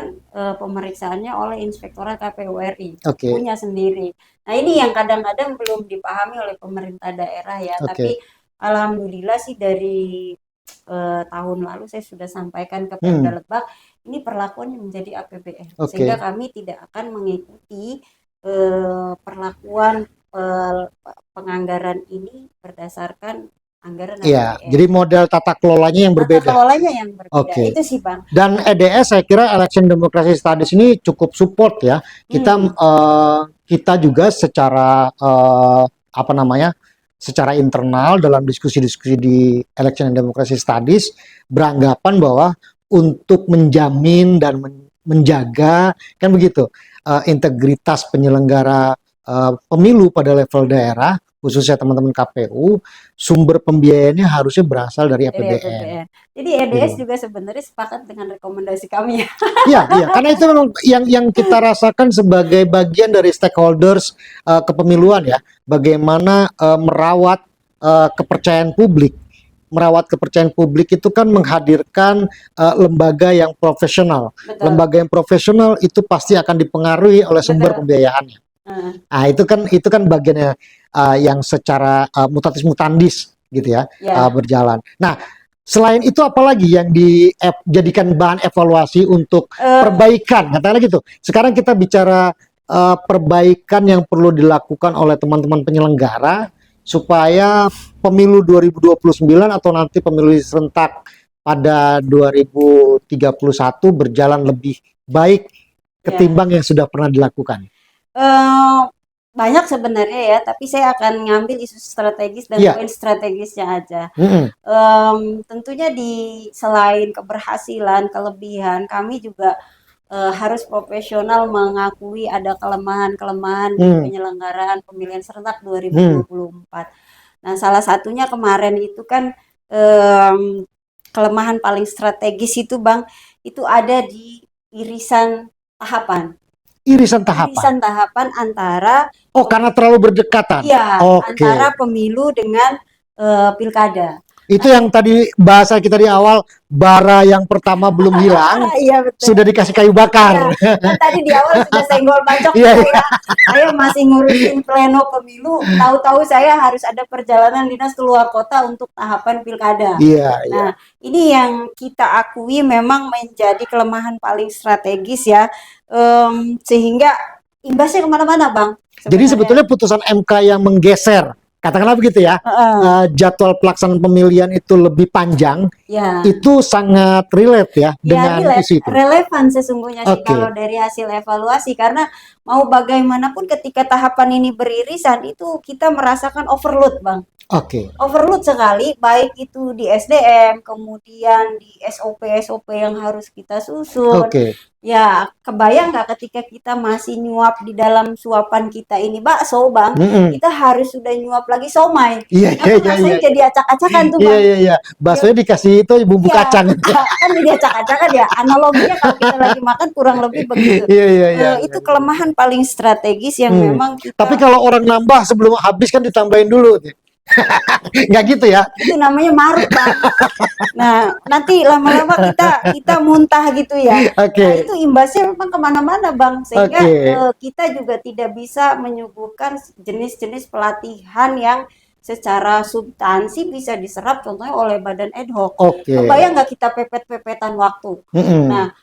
pemeriksaannya oleh Inspektorat KPU RI, Oke, punya sendiri. Nah, ini yang kadang-kadang belum dipahami oleh pemerintah daerah ya. oke. Tapi alhamdulillah sih dari tahun lalu saya sudah sampaikan ke Pemda Hmm, Lebak, ini perlakuannya menjadi APBN. Sehingga oke. kami tidak akan mengikuti perlakuan eh, penganggaran ini berdasarkan anggaran Iya, APBN. jadi model tata kelolanya yang Tata berbeda. kelolanya yang berbeda. Oke. Itu sih, Bang. Dan EDS saya kira Election Democracy Studies ini cukup support ya. Kita Hmm, kita juga secara apa namanya? Secara internal dalam diskusi-diskusi di Election and Democracy Studies beranggapan bahwa untuk menjamin dan menjaga kan begitu integritas penyelenggara pemilu pada level daerah khususnya teman-teman KPU sumber pembiayaannya harusnya berasal dari dari APBN APBN. Jadi EDS gitu. juga sebenarnya sepakat dengan rekomendasi kami ya. Iya, iya, karena itu memang yang kita rasakan sebagai bagian dari stakeholders kepemiluan ya, bagaimana merawat kepercayaan publik. Merawat kepercayaan publik itu kan menghadirkan lembaga yang profesional. Betul, Lembaga yang profesional itu pasti akan dipengaruhi oleh sumber betul. pembiayaannya. Nah, itu kan bagiannya yang secara mutatis mutandis gitu ya Ya, berjalan. Nah, selain itu apalagi yang dijadikan bahan evaluasi untuk eh, perbaikan, katakanlah gitu. Sekarang kita bicara perbaikan yang perlu dilakukan oleh teman-teman penyelenggara supaya pemilu 2029 atau nanti pemilu serentak pada 2031 berjalan lebih baik ya. ketimbang yang sudah pernah dilakukan. Eh, banyak sebenarnya ya, tapi saya akan ngambil isu strategis dan Iya, poin strategisnya aja. mm-mm, Tentunya di selain keberhasilan, kelebihan, kami juga harus profesional mengakui ada kelemahan-kelemahan di mm, penyelenggaraan pemilihan serentak mm. 2024. Nah, salah satunya kemarin itu kan em, kelemahan paling strategis itu, Bang, itu ada di irisan tahapan. Irisan tahapan. Irisan tahapan antara Oh, karena terlalu berdekatan. iya, Oke. antara pemilu dengan pilkada. Itu Nah, yang tadi bahasa kita di awal, bara yang pertama belum hilang, iya betul. sudah dikasih kayu Iya, bakar. kan tadi di awal sudah senggol bacok Iya, kita iya, ya. Saya masih ngurusin pleno pemilu, tahu-tahu saya harus ada perjalanan dinas keluar kota untuk tahapan pilkada. iya, iya. Nah, ini yang kita akui memang menjadi kelemahan paling strategis ya, sehingga imbasnya kemana-mana, Bang, Jadi sebenarnya. sebetulnya putusan MK yang menggeser, katakanlah begitu ya, Heeh. jadwal pelaksanaan pemilihan itu lebih panjang, Ya. itu sangat relate ya Ya, dengan isu itu. relevan sesungguhnya sih Oke, kalau dari hasil evaluasi karena mau bagaimanapun ketika tahapan ini beririsan itu kita merasakan overload, Bang. oke, Overload sekali baik itu di SDM, kemudian di SOP-SOP yang harus kita susun. oke. Ya, kebayang nggak ketika kita masih nyuap di dalam suapan kita ini bakso, Bang, Mm-mm. kita harus sudah nyuap lagi somai. Iya, Nah, iya, kan iya, iya. rasanya jadi acak-acakan tuh, Iya, Bang. iya, iya. Ya, Baksonya dikasih itu bumbu iya, kacang. kan jadi acak-acakan ya. Analoginya kalau kita lagi makan kurang lebih begitu. Iya, iya, iya, iya, Itu iya. kelemahan paling strategis yang Hmm. memang Tapi kita kalau orang nambah sebelum habis kan ditambahin dulu. Nggak gitu ya? itu namanya maruk, Bang. Nah, nanti lama-lama kita kita muntah gitu ya. Nah, Oke, itu imbasnya memang kemana-mana, Bang. Sehingga oke. kita juga tidak bisa menyuguhkan jenis-jenis pelatihan yang secara substansi bisa diserap contohnya oleh badan ad hoc. Oke. Kebayang nggak kita pepet-pepetan waktu? Mm-mm. Nah,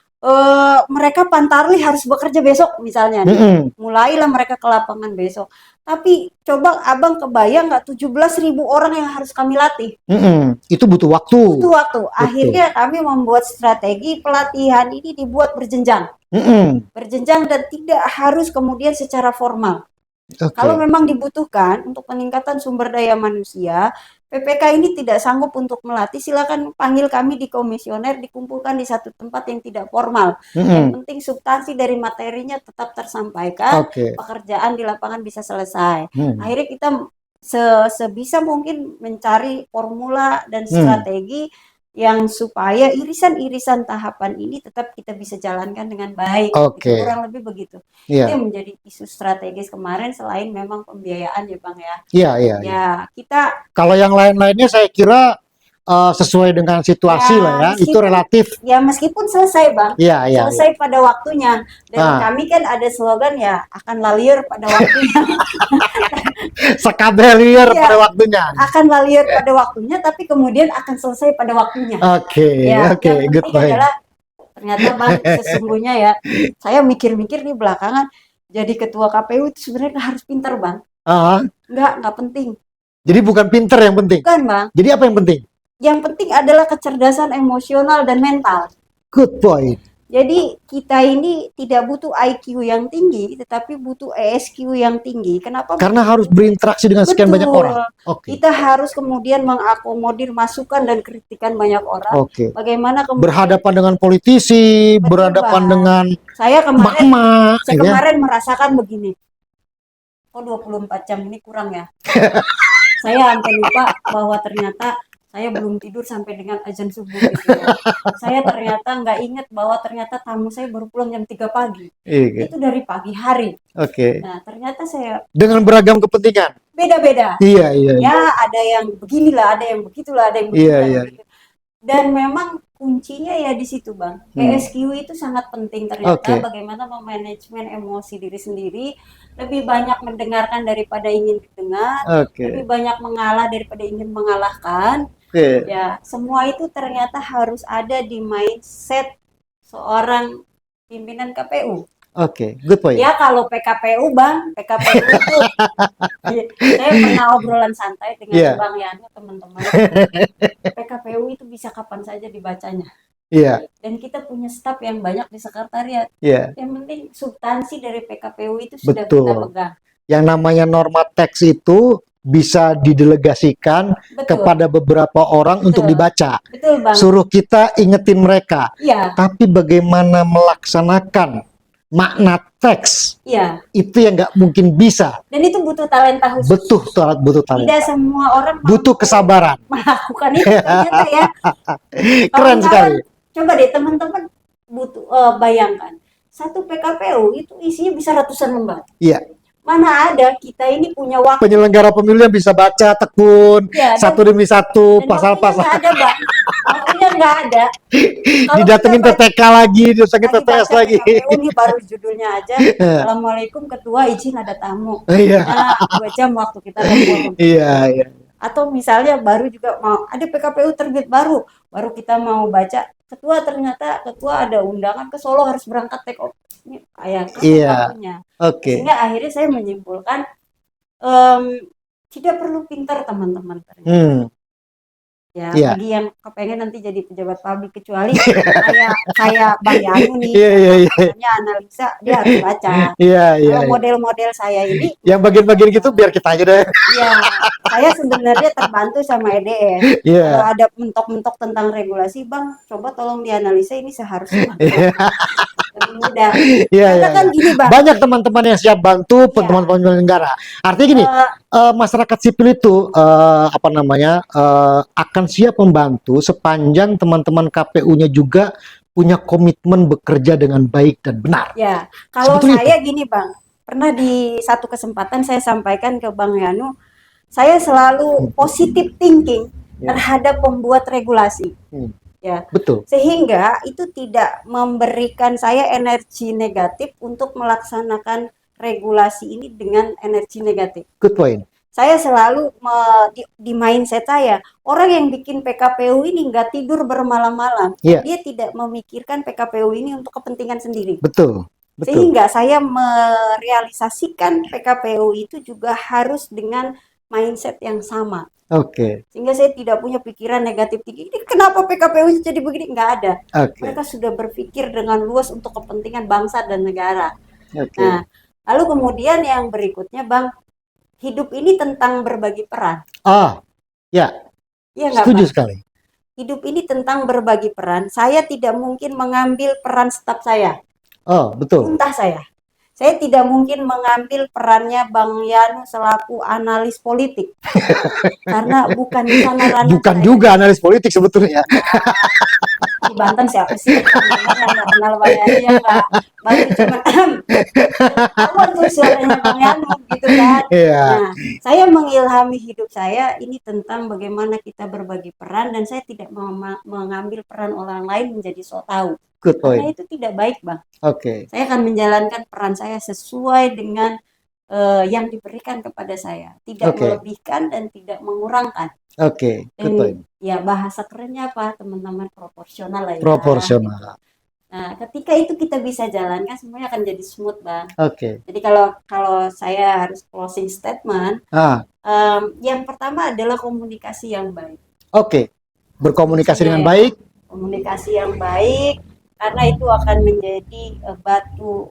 mereka Pantarlih harus bekerja besok misalnya nih. Mm-mm. Mulailah mereka ke lapangan besok. Tapi coba abang kebayang nggak 17.000 orang yang harus kami latih? Mm-mm. Itu butuh waktu. Butuh waktu. Betul. Akhirnya kami membuat strategi pelatihan ini dibuat berjenjang. Mm-mm. Berjenjang dan tidak harus kemudian secara formal. Oke. Kalau memang dibutuhkan untuk peningkatan sumber daya manusia, PPK ini tidak sanggup untuk melatih, silakan panggil kami di komisioner, dikumpulkan di satu tempat yang tidak formal. Yang Mm-mm. penting substansi dari materinya tetap tersampaikan, Oke. pekerjaan di lapangan bisa selesai. Hmm. Akhirnya kita sebisa mungkin mencari formula dan strategi yang supaya irisan-irisan tahapan ini tetap kita bisa jalankan dengan baik. Oke. Gitu, kurang lebih begitu. Iya. Itu yang menjadi isu strategis kemarin selain memang pembiayaan ya Bang ya. Iya, iya. Ya, kita Kalau yang lain-lainnya saya kira sesuai dengan situasi Ya, lah ya. Itu meskipun- relatif. ya meskipun selesai Bang, Iya, iya. selesai pada waktunya. Dan Ah. kami kan ada slogan ya, akan laliur pada waktunya. Sekabelier Iya. pada waktunya. Akan laliur pada waktunya, tapi kemudian akan selesai pada waktunya. Oke, Ya, oke, yang good penting point. adalah ternyata Bang sesungguhnya ya, saya mikir-mikir nih belakangan jadi ketua KPU itu sebenarnya harus pintar Bang. Ah, Nggak penting. jadi bukan pinter yang penting. Bukan Bang. Jadi apa yang penting? Yang penting adalah kecerdasan emosional dan mental. Good point. Jadi kita ini tidak butuh IQ yang tinggi, tetapi butuh ESQ yang tinggi. Kenapa? Karena harus berinteraksi dengan sekian banyak Betul. orang. Oke. Kita harus kemudian mengakomodir masukan dan kritikan banyak orang. Oke. Bagaimana kemudian Berhadapan dengan politisi, Betul, berhadapan Bang. dengan saya kemarin emak-emak, saya ya. kemarin merasakan begini. Kok 24 jam ini kurang ya? Saya sampai lupa bahwa ternyata saya belum tidur sampai dengan azan subuh gitu ya. Saya ternyata nggak ingat bahwa ternyata tamu saya baru pulang jam 3 pagi. Iya. Itu dari pagi hari. Oke. Nah, ternyata saya Dengan beragam kepentingan. beda-beda. Iya, iya. Ya, ada yang beginilah, ada yang begitulah, ada yang Iya, begitulah. iya. Begitu. Dan memang kuncinya ya di situ, Bang. ESQ itu sangat penting ternyata. Oke. Bagaimana memanajemen emosi diri sendiri, lebih banyak mendengarkan daripada ingin didengar, Oke. lebih banyak mengalah daripada ingin mengalahkan. Oke. Ya, semua itu ternyata harus ada di mindset seorang pimpinan KPU. Oke, good point. Ya kalau PKPU Bang, PKPU itu saya pernah obrolan santai dengan Iya. Bang Yano teman-teman. PKPU itu bisa kapan saja dibacanya. Iya, Dan kita punya staf yang banyak di sekretariat. iya. Yang penting substansi dari PKPU itu sudah Betul. kita pegang. Yang namanya norma teks itu bisa didelegasikan Betul. kepada beberapa orang untuk Betul. dibaca. Betul Bang. Suruh kita ingetin mereka. Iya, Tapi bagaimana melaksanakan makna teks iya. itu yang nggak mungkin bisa. Dan itu butuh talenta khusus. Butuh talent. Tidak semua orang Butuh kesabaran. melakukan itu ternyata ya. Keren Kawan-kawan, sekali. Coba deh teman-teman butuh bayangkan satu PKPU itu isinya bisa ratusan lembar. Iya. Mana ada kita ini punya waktu Penyelenggara pemilu yang bisa baca tekun Ya, dan- satu demi satu dan pasal-pasal. waktunya nggak ada Bang. Waktunya nggak ada. Kalau Didatengin kita TTK lagi, didatengin lagi TPS baca lagi. PKPU ini baru judulnya aja. Assalamualaikum ketua izin ada tamu. Iya. Nah, 2 jam waktu kita ngobrol. Iya, iya. Atau misalnya baru juga mau ada PKPU terbit baru kita mau baca ketua ternyata ada undangan ke Solo harus berangkat take off. Ini kayak Iya. waktunya. Oke. Sehingga akhirnya saya menyimpulkan tidak perlu pintar teman-teman ternyata. Ya, Iya. bagi yang kepengen nanti jadi pejabat publik kecuali kayak Bang Yanu nih, Iya, iya, iya. misalnya analisa dia harus baca. Iya, iya. Kalau model-model saya ini, Yang bagian-bagian gitu biar kita aja deh. ya saya sebenarnya terbantu sama EDS. Iya. Kalau ada mentok-mentok tentang regulasi, Bang, coba tolong dianalisa ini seharusnya lebih mudah. Iya, Karena iya. kan gini, Bang. Banyak teman-teman yang siap bantu Iya. teman-teman penyelenggara. Artinya gini, masyarakat sipil itu akan siap membantu sepanjang teman-teman KPU-nya juga punya komitmen bekerja dengan baik dan benar. Ya, kalau Sebetulnya saya gini Bang, pernah di satu kesempatan saya sampaikan ke Bang Yanu, saya selalu positive thinking Ya. terhadap pembuat regulasi. Ya, Betul. sehingga itu tidak memberikan saya energi negatif untuk melaksanakan regulasi ini dengan energi negatif. Good point. saya selalu di mindset saya, orang yang bikin PKPU ini nggak tidur bermalam-malam, Iya. dia tidak memikirkan PKPU ini untuk kepentingan sendiri. Betul. Sehingga saya merealisasikan PKPU itu juga harus dengan mindset yang sama. Oke. Sehingga saya tidak punya pikiran negatif tinggi. Ini kenapa PKPU jadi begini? Nggak ada. Oke. Mereka sudah berpikir dengan luas untuk kepentingan bangsa dan negara. Oke. Nah, lalu kemudian yang berikutnya, Bang, hidup ini tentang berbagi peran. Ya. Iya nggak, Setuju Bang? sekali. Hidup ini tentang berbagi peran. Saya tidak mungkin mengambil peran staf saya. Betul. Entah saya. Saya tidak mungkin mengambil perannya Bang Yanu selaku analis politik. Karena bukan di sana ranah Bukan saya. juga analis politik sebetulnya. Di Banten siapa sih yang nggak kenal Bang Yanu, yang nggak baru cuma apa tuh suaranya Bang Yanu gitu kan. Iya. Nah, saya mengilhami hidup saya ini tentang bagaimana kita berbagi peran, dan saya tidak mengambil peran orang lain menjadi so tahu. Good Karena point. itu tidak baik, Bang. Oke. Saya akan menjalankan peran saya sesuai dengan yang diberikan kepada saya, tidak Oke. melebihkan dan tidak mengurangkan. Oke. Good point. Ya, bahasa kerennya apa, teman-teman? Proporsional lah ya. Proporsional. Nah, ketika itu kita bisa jalankan, semuanya akan jadi smooth, Bang. Oke. Jadi kalau saya harus closing statement, yang pertama adalah komunikasi yang baik. Oke. Berkomunikasi dengan baik. Komunikasi yang baik, karena itu akan menjadi batu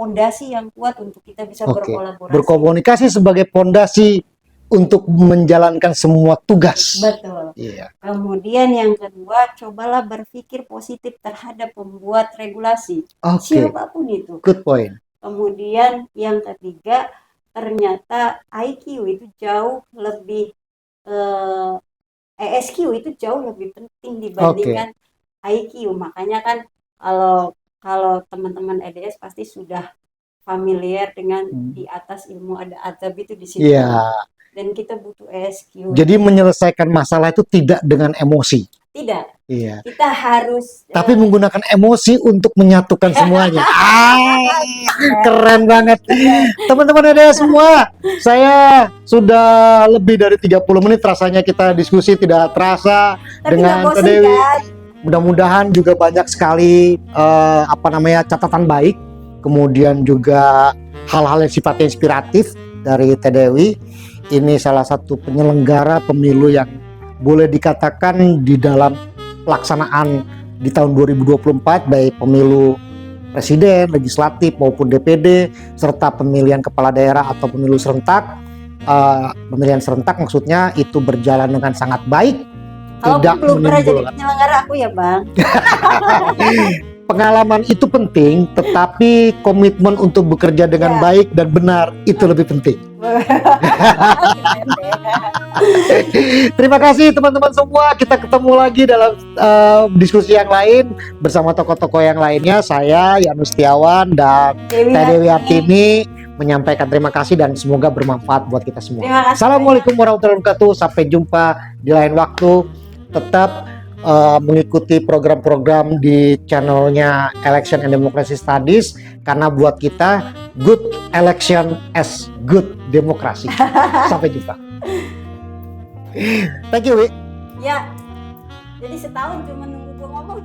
pondasi yang kuat untuk kita bisa berkolaborasi. Berkomunikasi sebagai pondasi untuk menjalankan semua tugas. Betul. Iya. Kemudian yang kedua, cobalah berpikir positif terhadap pembuat regulasi. Siapapun itu. Good point. Kemudian yang ketiga, ternyata IQ itu jauh lebih ESQ itu jauh lebih penting dibandingkan IQ. Makanya kan kalau teman-teman EDS pasti sudah familiar dengan di atas ilmu ada adab itu di situ. Iya. Dan kita butuh ESQ. Jadi menyelesaikan masalah itu tidak dengan emosi. Tidak. Iya. Kita harus tapi menggunakan emosi untuk menyatukan semuanya. Keren banget. Teman-teman EDS semua, saya sudah lebih dari 30 menit rasanya kita diskusi tidak terasa dengan Teh Dewi. Mudah-mudahan juga banyak sekali catatan baik, kemudian juga hal-hal yang sifatnya inspiratif dari Teh Dewi. Ini salah satu penyelenggara pemilu yang boleh dikatakan di dalam pelaksanaan di tahun 2024, baik pemilu presiden, legislatif maupun DPD, serta pemilihan kepala daerah atau pemilu serentak. Pemilihan serentak maksudnya itu berjalan dengan sangat baik. Kalau belum pernah jadi penyelenggara aku ya, Bang. Pengalaman itu penting, tetapi komitmen untuk bekerja dengan baik dan benar itu lebih penting. Terima kasih teman-teman semua. Kita ketemu lagi dalam diskusi yang lain bersama tokoh-tokoh yang lainnya. Saya Yanu Setiawan dan Teh Dewi Hartini menyampaikan terima kasih dan semoga bermanfaat buat kita semua. Assalamualaikum warahmatullahi wabarakatuh. Sampai jumpa di lain waktu. Tetap mengikuti program-program di channelnya Election and Democracy Studies, karena buat kita good election as good demokrasi. Sampai jumpa. Thank you, Wi. Ya, jadi setahun cuma nunggu gue ngomong.